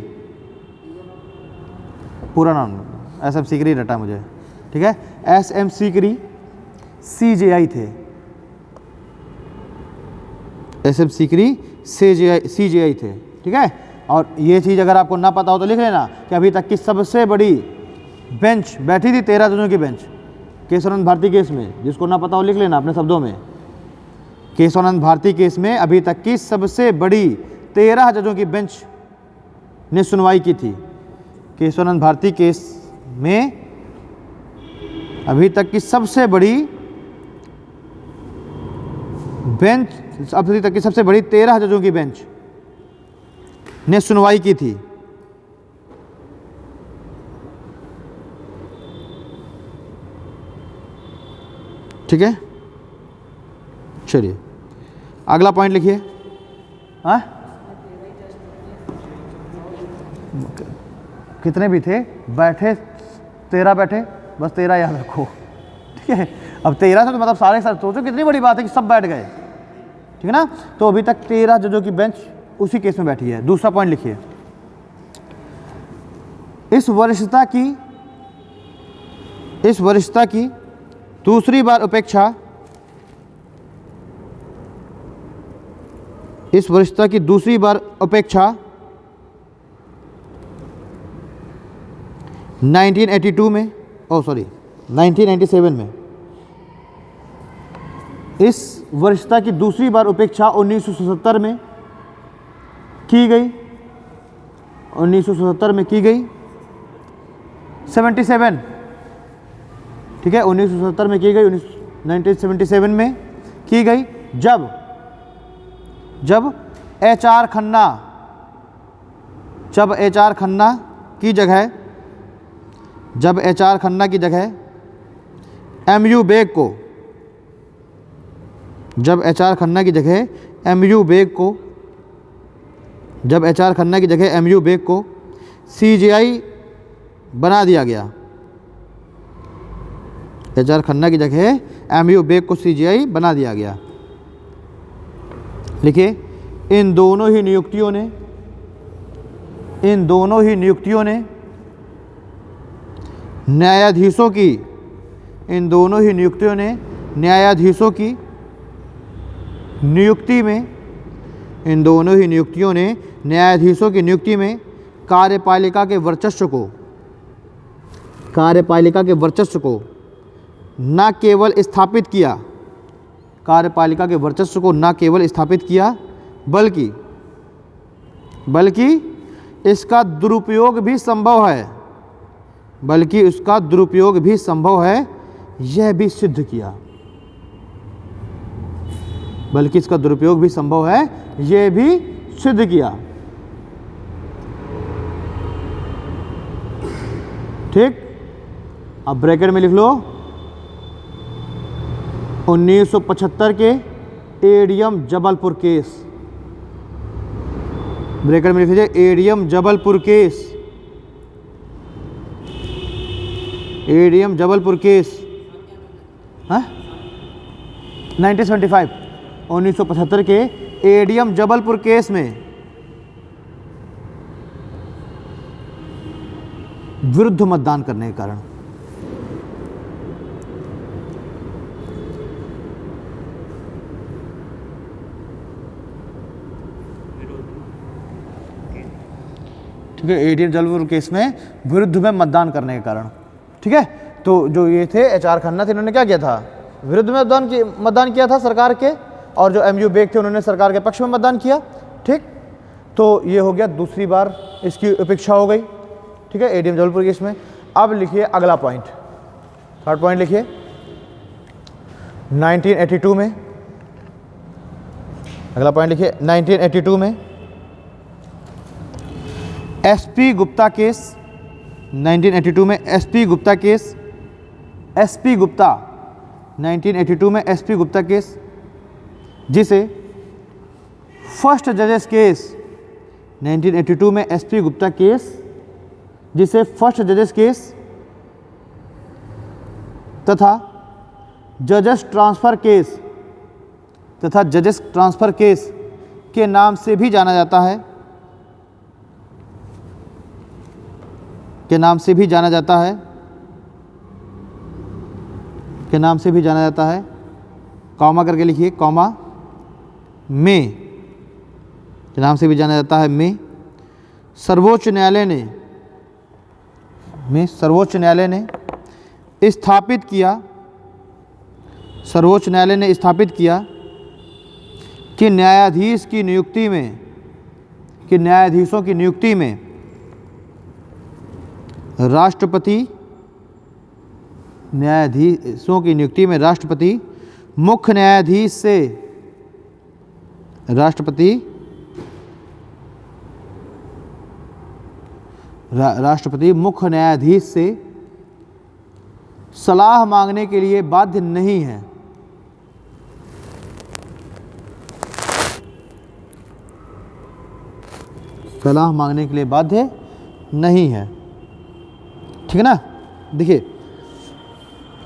पूरा नाम SM सीकरी रटा मुझे, ठीक है। SM सीकरी CJI थे, SM सीकरी CJI थे, ठीक है। और ये चीज़ अगर आपको ना पता हो तो लिख लेना कि अभी तक की सबसे बड़ी बेंच बैठी थी 13 जजों की बेंच केशवानंद भारती केस में। जिसको ना पता हो लिख लेना अपने शब्दों में, केशवानंद भारती केस में अभी तक की सबसे बड़ी 13 जजों की बेंच ने सुनवाई की थी। केशवानंद भारती केस में अभी तक की सबसे बड़ी बेंच, अभी तक की सबसे बड़ी 13 जजों की बेंच ने सुनवाई की थी। ठीक है, चलिए अगला पॉइंट लिखिए। हाँ, कितने भी थे, बैठे 13 बैठे, बस 13 याद रखो, ठीक है। अब 13 से तो मतलब सारे साथ सोचो कितनी बड़ी बात है कि सब बैठ गए, ठीक है ना। तो अभी तक 13 जजों की बेंच उसी केस में बैठी है। दूसरा पॉइंट लिखिए, इस वरिष्ठता की दूसरी बार उपेक्षा, इस वरिष्ठता की दूसरी बार उपेक्षा 1982 में, 1997 में, इस वरिष्ठता की दूसरी बार उपेक्षा 1977 में की गई, 1977 में की गई, 77, ठीक है, 1977 में की गई, 1977 में की गई, जब HR खन्ना, जब HR खन्ना की जगह, जब HR खन्ना की जगह MU बेग को, जब HR खन्ना की जगह MU बेग को, जब HR खन्ना की जगह MU बेग को CJI बना दिया गया, HR खन्ना की जगह MU बेग को CJI बना दिया गया। लिखिए, इन दोनों ही नियुक्तियों ने न्यायाधीशों की, इन दोनों ही नियुक्तियों ने न्यायाधीशों की नियुक्ति में, इन दोनों ही नियुक्तियों ने न्यायाधीशों की नियुक्ति में कार्यपालिका के वर्चस्व को, कार्यपालिका के वर्चस्व को न केवल स्थापित किया, कार्यपालिका के वर्चस्व को न केवल स्थापित किया बल्कि इसका दुरुपयोग भी संभव है, बल्कि उसका दुरुपयोग भी संभव है, यह भी सिद्ध किया, बल्कि इसका दुरुपयोग भी संभव है, यह भी सिद्ध किया। ठीक, अब ब्रैकेट में लिख लो 1975 के एडीएम जबलपुर केस, ब्रैकेट में लिख लीजिए ADM Jabalpur case, ADM Jabalpur case, हाँ 1975 के एडीएम जबलपुर केस में विरुद्ध मतदान करने के कारण, ठीक है, एडीएम जबलपुर केस में विरुद्ध में मतदान करने के कारण, ठीक है। तो जो ये थे HR खन्ना थे, इन्होंने क्या किया था, विरुद्ध में मतदान किया था सरकार के, और जो MU बेग थे उन्होंने सरकार के पक्ष में मतदान किया, ठीक। तो ये हो गया, दूसरी बार इसकी उपेक्षा हो गई, ठीक है, एडीएम जबलपुर केस में। अब लिखिए अगला पॉइंट, थर्ड पॉइंट लिखिए 1982 में, अगला पॉइंट लिखिए 1982 में SP गुप्ता केस, 1982 में SP Gupta case, SP Gupta 1982 में SP गुप्ता केस, जिसे फर्स्ट जजेस केस, 1982 में SP गुप्ता केस, जिसे फर्स्ट जजेस केस तथा जजेस ट्रांसफ़र केस के नाम से भी जाना जाता है, के नाम से भी जाना जाता है, के नाम से भी जाना जाता है, कॉमा करके लिखिए, कॉमा में, के नाम से भी जाना जाता है में, सर्वोच्च न्यायालय ने स्थापित किया, सर्वोच्च न्यायालय ने स्थापित किया कि न्यायाधीश की नियुक्ति में, कि न्यायाधीशों की नियुक्ति में राष्ट्रपति, न्यायाधीशों की नियुक्ति में राष्ट्रपति मुख्य न्यायाधीश से, राष्ट्रपति मुख्य न्यायाधीश से सलाह मांगने के लिए बाध्य नहीं है। सलाह मांगने के लिए बाध्य नहीं है, ठीक है ना। देखिए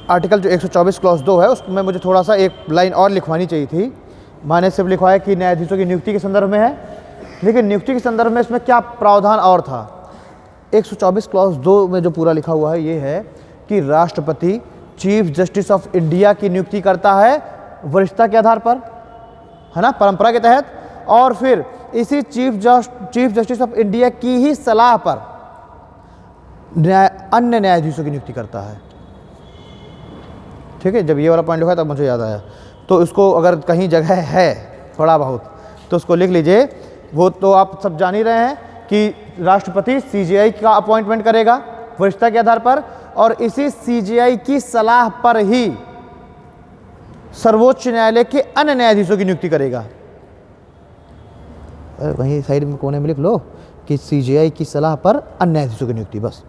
आर्टिकल जो 124 क्लॉज 2 है उसमें मुझे थोड़ा सा एक लाइन और लिखवानी चाहिए थी। मैंने सिर्फ लिखवाया कि न्यायाधीशों की नियुक्ति के संदर्भ में है, लेकिन नियुक्ति के संदर्भ में इसमें क्या प्रावधान और था। 124 क्लॉज 2 में जो पूरा लिखा हुआ है ये है कि राष्ट्रपति चीफ जस्टिस ऑफ इंडिया की नियुक्ति करता है वरिष्ठता के आधार पर, है ना, परंपरा के तहत, और फिर इसी चीफ जस्टिस ऑफ इंडिया की ही सलाह पर अन्य न्यायाधीशों की नियुक्ति करता है। ठीक है, जब ये वाला पॉइंट लिखा तब मुझे याद आया, तो इसको अगर कहीं जगह है थोड़ा बहुत तो उसको लिख लीजिए। वो तो आप सब जान ही रहे हैं कि राष्ट्रपति सीजेआई का अपॉइंटमेंट करेगा वरिष्ठता के आधार पर, और इसी सीजेआई की सलाह पर ही सर्वोच्च न्यायालय के अन्य न्यायाधीशों की नियुक्ति करेगा। वहीं साइड में कोने में लिख लो कि सीजेआई की सलाह पर अन्य न्यायाधीशों की नियुक्ति, बस।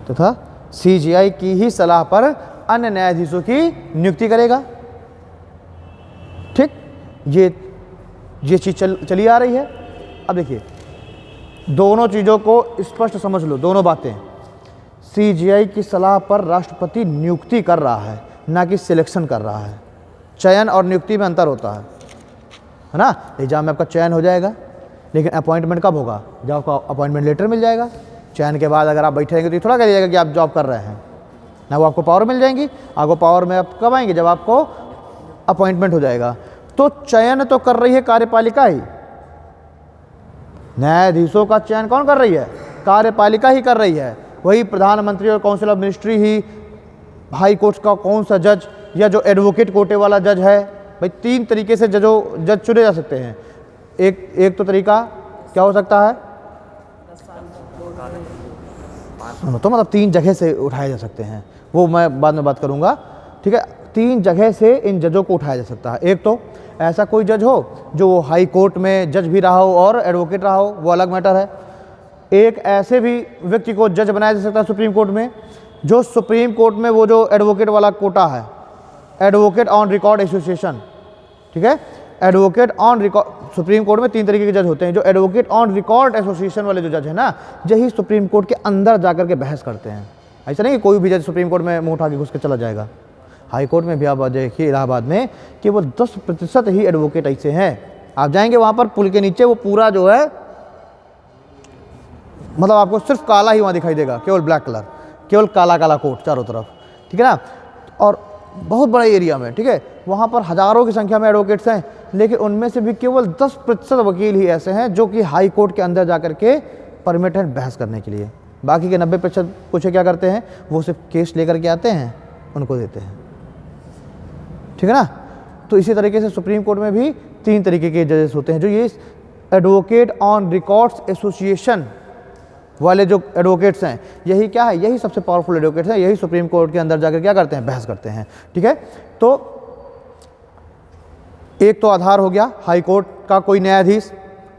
तथा सीजेआई की ही सलाह पर अन्य न्यायाधीशों की नियुक्ति करेगा। ठीक, ये चीज चली आ रही है। अब देखिए दोनों चीज़ों को स्पष्ट समझ लो, दोनों बातें। सीजेआई की सलाह पर राष्ट्रपति नियुक्ति कर रहा है, ना कि सिलेक्शन कर रहा है। चयन और नियुक्ति में अंतर होता है ना। एग्जाम में आपका चयन हो जाएगा, लेकिन अपॉइंटमेंट कब होगा? जब आपको अपॉइंटमेंट लेटर मिल जाएगा। चयन के बाद अगर आप बैठे रहेंगे तो ये थोड़ा कह जाएगा कि आप जॉब कर रहे हैं ना, वो आपको पावर मिल जाएंगी। आपको पावर में आप कब आएंगे? जब आपको अपॉइंटमेंट हो जाएगा। तो चयन तो कर रही है कार्यपालिका ही, न्यायाधीशों का चयन कौन कर रही है? कार्यपालिका ही कर रही है। वही प्रधानमंत्री और council of ministry he high court का कौन सा जज, या जो एडवोकेट कोटे वाला जज है। भाई 3 तरीके से जज चुने जा सकते हैं। एक तो तरीका क्या हो सकता है? तो मतलब 3 जगह से उठाए जा सकते हैं, वो मैं बाद में बात करूंगा। ठीक है, 3 जगह से इन जजों को उठाया जा सकता है। एक तो ऐसा कोई जज हो जो हाई कोर्ट में जज भी रहा हो और एडवोकेट रहा हो, वो अलग मैटर है। एक ऐसे भी व्यक्ति को जज बनाया जा सकता है सुप्रीम कोर्ट में, जो सुप्रीम कोर्ट में वो जो एडवोकेट वाला कोटा है, एडवोकेट ऑन रिकॉर्ड एसोसिएशन। ठीक है, advocate on record, supreme court में 3 तरीके के जज होते हैं। जो एडवोकेट ऑन रिकॉर्ड एसोसिएशन वाले जो जज है ना, यही सुप्रीम कोर्ट के अंदर जाकर के बहस करते हैं। ऐसा नहीं कि कोई भी जज सुप्रीम कोर्ट में मुंह उठा के घुस के चला जाएगा। हाई कोर्ट में भी आप देखिए इलाहाबाद में केवल 10% ही एडवोकेट ऐसे हैं। आप जाएंगे वहाँ पर पुल के नीचे वो पूरा जो है, मतलब आपको सिर्फ काला ही वहाँ दिखाई देगा, केवल ब्लैक कलर, केवल काला काला कोट चारों तरफ। ठीक है ना, और बहुत बड़े एरिया में। ठीक है, वहाँ पर हज़ारों की संख्या में एडवोकेट्स हैं, लेकिन उनमें से भी केवल 10% वकील ही ऐसे हैं जो कि हाई कोर्ट के अंदर जाकर के परमिट है बहस करने के लिए। बाकी के 90% कुछ क्या करते हैं, वो सिर्फ केस लेकर के आते हैं, उनको देते हैं। ठीक है ना, तो इसी तरीके से सुप्रीम कोर्ट में भी 3 तरीके के जजेस होते हैं। जो ये एडवोकेट ऑन रिकॉर्ड्स एसोसिएशन वाले जो एडवोकेट्स हैं, यही क्या है, यही सबसे पावरफुल एडवोकेट्स हैं। यही सुप्रीम कोर्ट के अंदर जाकर क्या करते हैं, बहस करते हैं। ठीक है, तो एक तो आधार हो गया हाई कोर्ट का कोई न्यायाधीश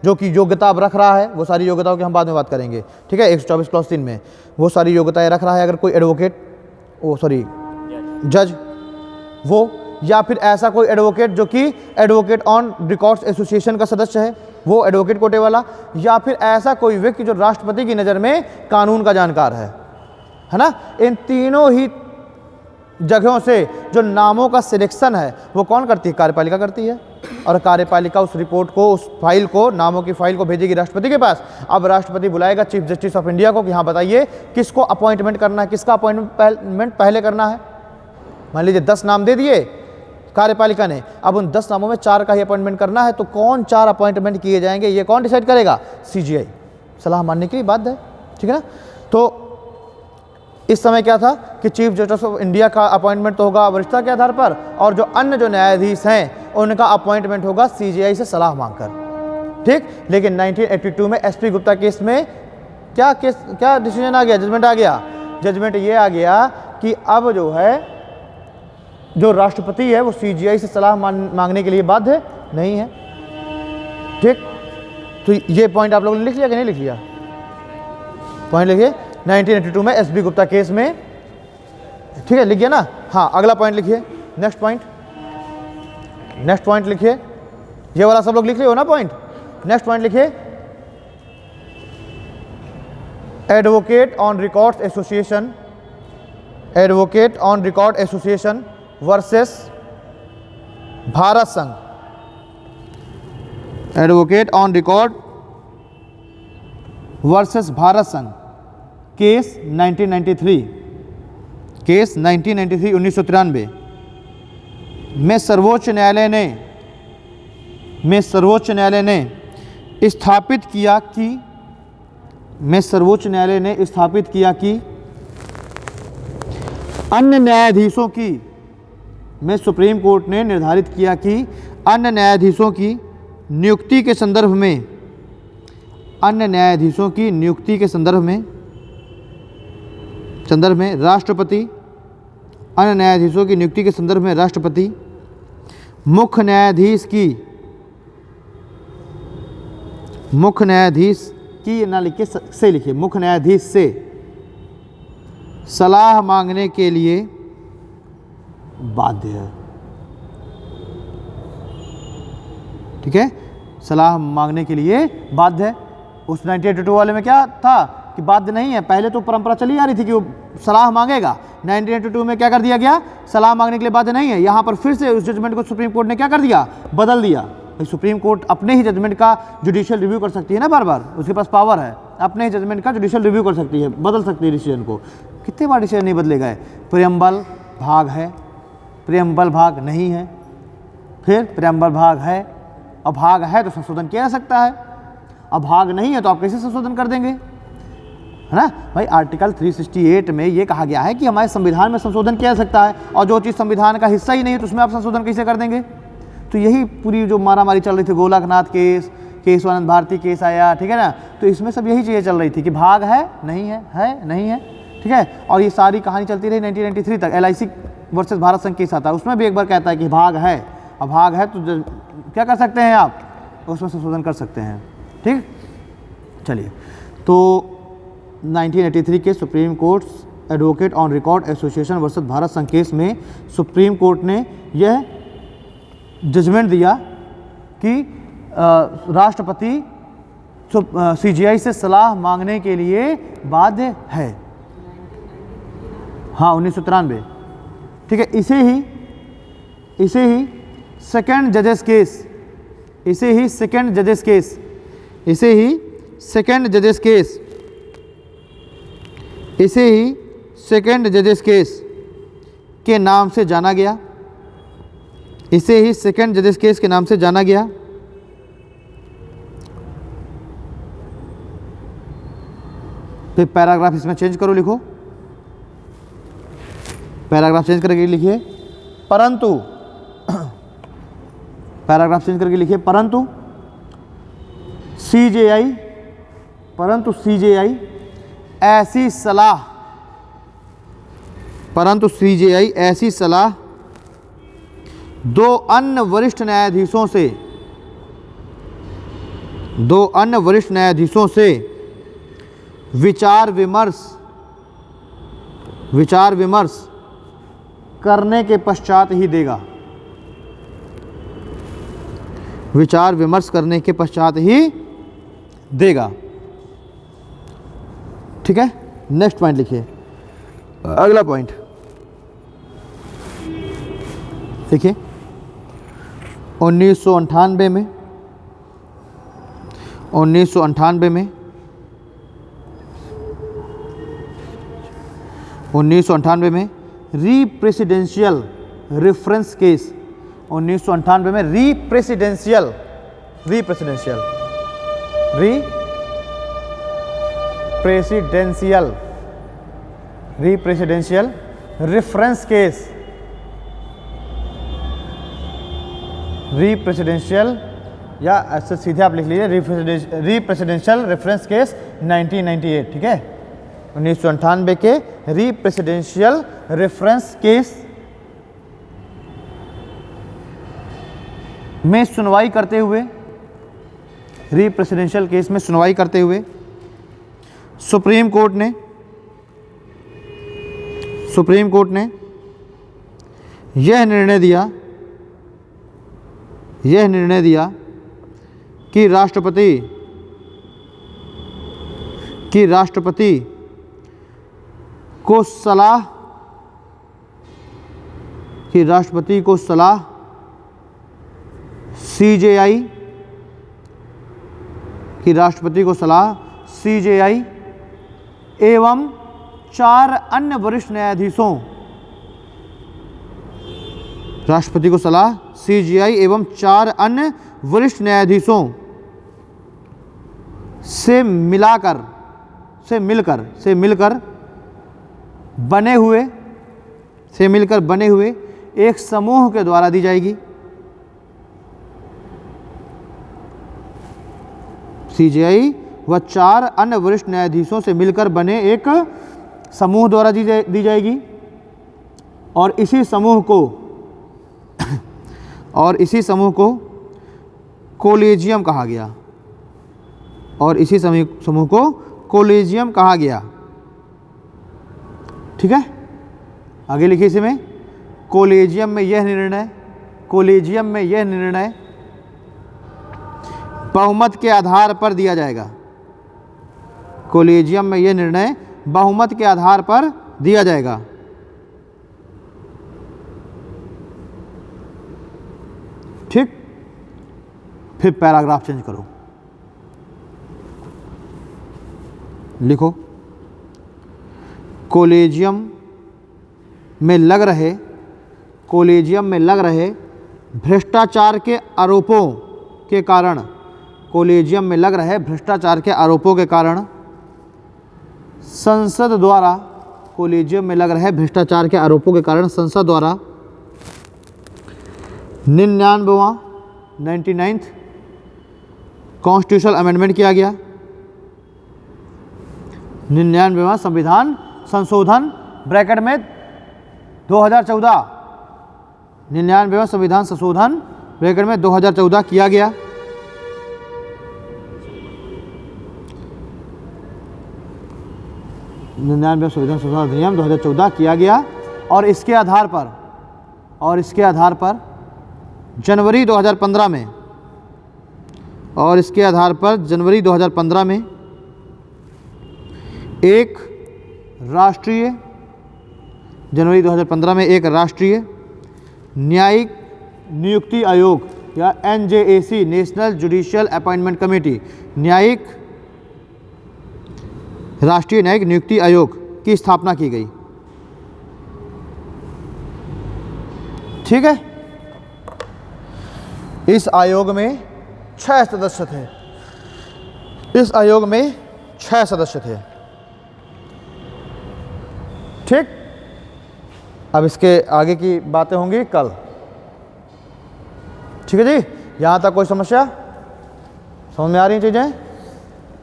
जो कि योग्यता अब रख रहा है। वो सारी योग्यताओं की हम बाद में बात करेंगे। ठीक है, 124 क्लॉज 3 में वो सारी योग्यताएं रख रहा है। अगर कोई एडवोकेट, जज, वो, या फिर ऐसा कोई एडवोकेट जो कि एडवोकेट ऑन रिकॉर्ड्स एसोसिएशन का सदस्य है, वो एडवोकेट कोटे वाला, या फिर ऐसा कोई व्यक्ति जो राष्ट्रपति की नज़र में कानून का जानकार है ना। इन तीनों ही जगहों से जो नामों का सिलेक्शन है वो कौन करती है? कार्यपालिका करती है। और कार्यपालिका उस रिपोर्ट को, उस फाइल को, नामों की फाइल को भेजेगी राष्ट्रपति के पास। अब राष्ट्रपति बुलाएगा चीफ जस्टिस ऑफ इंडिया को कि हाँ बताइए किसको अपॉइंटमेंट करना है, किसका अपॉइंटमेंट पहले करना है। मान लीजिए 10 नाम दे दिए कार्यपालिका ने, अब उन 10 नामों में 4 का ही अपॉइंटमेंट करना है, तो कौन 4 अपॉइंटमेंट किए जाएंगे ये कौन डिसाइड करेगा? CGI सलाह मानने के लिए बाध्य है, ठीक है ना। तो इस समय क्या था कि चीफ जस्टिस ऑफ इंडिया का अपॉइंटमेंट तो होगा वरिष्ठता के आधार पर, और जो अन्य जो न्यायाधीश हैं उनका अपॉइंटमेंट होगा CGI से सलाह मांगकर, ठीक। लेकिन 1982 में SP गुप्ता केस में क्या डिसीजन आ गया, जजमेंट आ गया? जजमेंट ये आ गया कि अब जो है जो राष्ट्रपति है वो CGI से सलाह मांगने के लिए बाध्य नहीं है, ठीक। तो ये पॉइंट आप लोगों ने लिख लिया कि नहीं लिख लिया? पॉइंट लिखिए 1982 में SP गुप्ता केस में, ठीक है, लिख गया ना। हाँ, अगला पॉइंट लिखिए, नेक्स्ट पॉइंट लिखिए, ये वाला सब लोग लिख लियो ना पॉइंट। नेक्स्ट पॉइंट लिखिए, advocate on record association versus भारत संघ। एडवोकेट ऑन रिकॉर्ड वर्सेस भारत संघ केस 1993 में सर्वोच्च न्यायालय ने स्थापित किया कि अन्य न्यायाधीशों की, में सुप्रीम कोर्ट ने निर्धारित किया कि अन्य न्यायाधीशों की नियुक्ति के संदर्भ में राष्ट्रपति मुख्य न्यायाधीश से सलाह मांगने के लिए बाध्य है, ठीक है, सलाह मांगने के लिए बाध्य है। उस 1982 वाले में क्या था कि बाध्य नहीं है, पहले तो परंपरा चली आ रही थी कि वो सलाह मांगेगा। 1982 में क्या कर दिया गया? सलाह मांगने के लिए बाध्य नहीं है। यहाँ पर फिर से उस जजमेंट को सुप्रीम कोर्ट ने क्या कर दिया? बदल दिया। भाई सुप्रीम कोर्ट अपने ही जजमेंट का जुडिशियल रिव्यू कर सकती है ना, बार बार उसके पास पावर है, अपने ही जजमेंट का जुडिशियल रिव्यू कर सकती है, बदल सकती है डिसीजन को। कितने बार डिसीजन नहीं बदले गए? प्रियम्बल भाग है, प्रियम्बल भाग नहीं है, फिर प्रियम्बल भाग है, अब भाग है तो संशोधन किया जा सकता है, अब भाग नहीं है तो आप कैसे संशोधन कर देंगे, है ना भाई। आर्टिकल 368 में ये कहा गया है कि हमारे संविधान में संशोधन किया जा सकता है, और जो चीज़ संविधान का हिस्सा ही नहीं है तो उसमें आप संशोधन कैसे कर देंगे? तो यही पूरी जो मारामारी चल रही थी, गोलकनाथ केस, केशवानंद भारती केस आया, ठीक है ना, तो इसमें सब यही चीज़ें चल रही थी कि भाग है नहीं है, ठीक है। और ये सारी कहानी चलती रही 1993 तक। LIC वर्सेस भारत संघ केस आता है, उसमें भी एक बार कहता है कि भाग है, अब भाग है तो क्या कर सकते हैं आप? उसमें संशोधन कर सकते हैं, ठीक। चलिए, तो 1983 के supreme court advocate on record association versus भारत संघ केस में सुप्रीम कोर्ट ने यह जजमेंट दिया कि राष्ट्रपति CGI से सलाह मांगने के लिए बाध्य है। हाँ, 1993, ठीक है। इसे ही सेकंड जजेस केस के नाम से जाना गया, फिर पैराग्राफ इसमें चेंज करो, लिखो, पैराग्राफ चेंज करके लिखिए, परंतु पैराग्राफ चेंज करके लिखिए, परंतु CJI ऐसी सलाह दो अन्य वरिष्ठ न्यायाधीशों से विचार विमर्श करने के पश्चात ही देगा, ठीक है। नेक्स्ट पॉइंट लिखिए, अगला पॉइंट देखिए 1998 में 1998 में री-प्रेसिडेंशियल रेफरेंस केस, 1998 में री-प्रेसिडेंशियल रेफरेंस केस, री-प्रेसिडेंशियल या ऐसे सीधे आप लिख लीजिए री-प्रेसिडेंशियल रेफरेंस केस 1998, ठीक है। 1998 के री-प्रेसिडेंशियल रेफरेंस केस में सुनवाई करते हुए, री-प्रेसिडेंशियल केस में सुनवाई करते हुए सुप्रीम कोर्ट ने यह निर्णय दिया कि राष्ट्रपति को सलाह सीजेआई एवं 4 अन्य वरिष्ठ न्यायाधीशों, राष्ट्रपति को सलाह सीजेआई एवं 4 अन्य वरिष्ठ न्यायाधीशों से मिलकर बने हुए एक समूह के द्वारा दी जाएगी। सीजेआई व 4 अन्य वरिष्ठ न्यायाधीशों से मिलकर बने एक समूह द्वारा दी जाएगी और इसी समूह को कोलेजियम कहा गया, ठीक है। आगे लिखिए इसी में कोलेजियम में यह निर्णय बहुमत के आधार पर दिया जाएगा। कोलेजियम में यह निर्णय बहुमत के आधार पर दिया जाएगा। ठीक, फिर पैराग्राफ चेंज करो, लिखो कोलेजियम में लग रहे भ्रष्टाचार के आरोपों के कारण, संसद द्वारा 99वां कॉन्स्टिट्यूशनल अमेंडमेंट किया गया। 99वां संविधान संशोधन ब्रैकेट में 2014, 99वां संविधान संशोधन ब्रैकेट में 2014 किया गया। संविधान संशोधन अधिनियम 2014 किया गया और इसके आधार पर जनवरी 2015 में एक राष्ट्रीय न्यायिक नियुक्ति आयोग या NJAC national judicial appointment committee, राष्ट्रीय न्यायिक नियुक्ति आयोग की स्थापना की गई। ठीक है, इस आयोग में 6 सदस्य थे। ठीक, अब इसके आगे की बातें होंगी कल। ठीक है जी, यहाँ तक कोई समस्या? समझ में आ रही चीज़ें?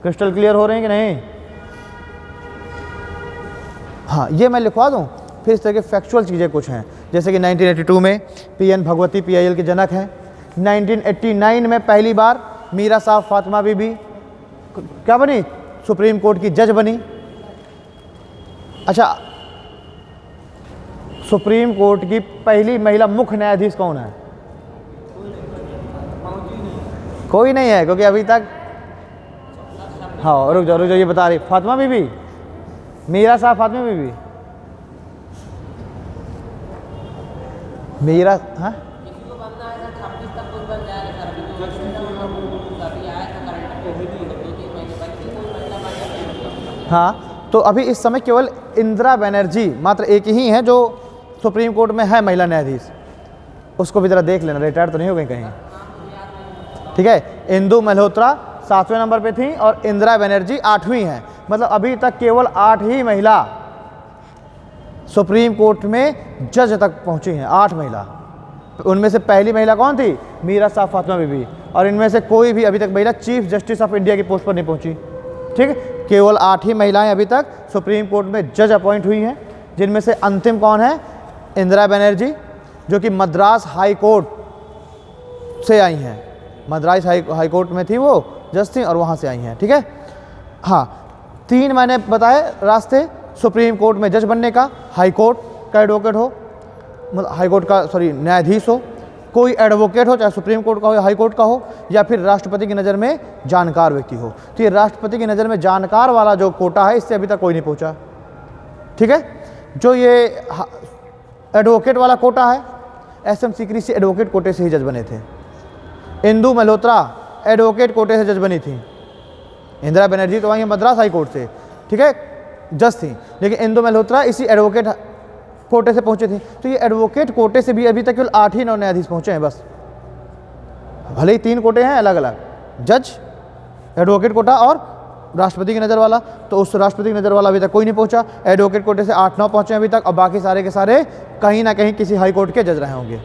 क्रिस्टल क्लियर हो रही हैं कि नहीं? हाँ, ये मैं लिखवा दूँ। फिर इस तरह के फैक्चुअल चीज़ें कुछ हैं, जैसे कि 1982 में PN भगवती PIL के जनक हैं। 1989 में पहली बार मीरा साहब फातिमा बीबी क्या बनी? सुप्रीम कोर्ट की जज बनी। अच्छा, सुप्रीम कोर्ट की पहली महिला मुख्य न्यायाधीश कौन है? कोई नहीं है, क्योंकि अभी तक, हाँ रुक जाओ ये बता रही, फातिमा बीबी, मीरा साहब फातिमा बीबी। मेरा हाँ किसी को बनना है सर 26 तक कोई बन जाएगा सर। अभी जो अभी आया था करंट 2-3 महीने पहले कोई महिला बन। हाँ, तो अभी इस समय केवल इंदिरा बनर्जी मात्र एक ही हैं जो सुप्रीम कोर्ट में है महिला न्यायाधीश। उसको भी ज़रा देख लेना, रिटायर तो नहीं हो गई कहीं। ठीक है, इंदु मल्होत्रा 7वें नंबर पे थी और इंदिरा बनर्जी 8वीं हैं। मतलब अभी तक केवल 8 ही महिला सुप्रीम कोर्ट में जज तक पहुंची हैं, 8 महिला। उनमें से पहली महिला कौन थी? मीरा साहब फातिमा बीबी। और इनमें से कोई भी अभी तक महिला चीफ जस्टिस ऑफ इंडिया की पोस्ट पर नहीं पहुंची। ठीक है, केवल 8 ही महिलाएं अभी तक सुप्रीम कोर्ट में जज अपॉइंट हुई हैं, जिनमें से अंतिम कौन है? इंदिरा बनर्जी, जो कि मद्रास हाई कोर्ट से आई हैं। मद्रास हाई कोर्ट में थी वो जज थी और वहाँ से आई हैं। ठीक है, हाँ, 3 मैंने बताए रास्ते सुप्रीम कोर्ट में जज बनने का। हाई कोर्ट का एडवोकेट हो, मतलब हाई कोर्ट का न्यायाधीश हो, कोई एडवोकेट हो, चाहे सुप्रीम कोर्ट का हो या हाई कोर्ट का हो, या फिर राष्ट्रपति की नज़र में जानकार व्यक्ति हो। तो ये राष्ट्रपति की नज़र में जानकार वाला जो कोटा है, इससे अभी तक कोई नहीं पहुँचा। ठीक है, जो ये एडवोकेट वाला कोटा है, SM सीकरी से एडवोकेट कोटे से ही जज बने थे। इंदु मल्होत्रा एडवोकेट कोटे से जज बनी थी। इंदिरा बनर्जी तो वहीं मद्रास हाई कोर्ट से, ठीक है, जज थी, लेकिन इंदु मल्होत्रा इसी एडवोकेट कोटे से पहुंचे थे। तो ये एडवोकेट कोटे से भी अभी तक केवल 8 ही न्यायाधीश पहुंचे हैं बस। भले ही 3 कोटे हैं अलग अलग, जज, एडवोकेट कोटा और राष्ट्रपति की नज़र वाला। तो उस राष्ट्रपति की नज़र वाला अभी तक कोई नहीं पहुंचा। एडवोकेट कोटे से 8-9 पहुंचे अभी तक, और बाकी सारे के सारे कहीं ना कहीं किसी हाई कोर्ट के जज रहे होंगे।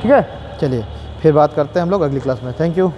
ठीक है, चलिए फिर बात करते हैं हम लोग अगली क्लास में। Thank you.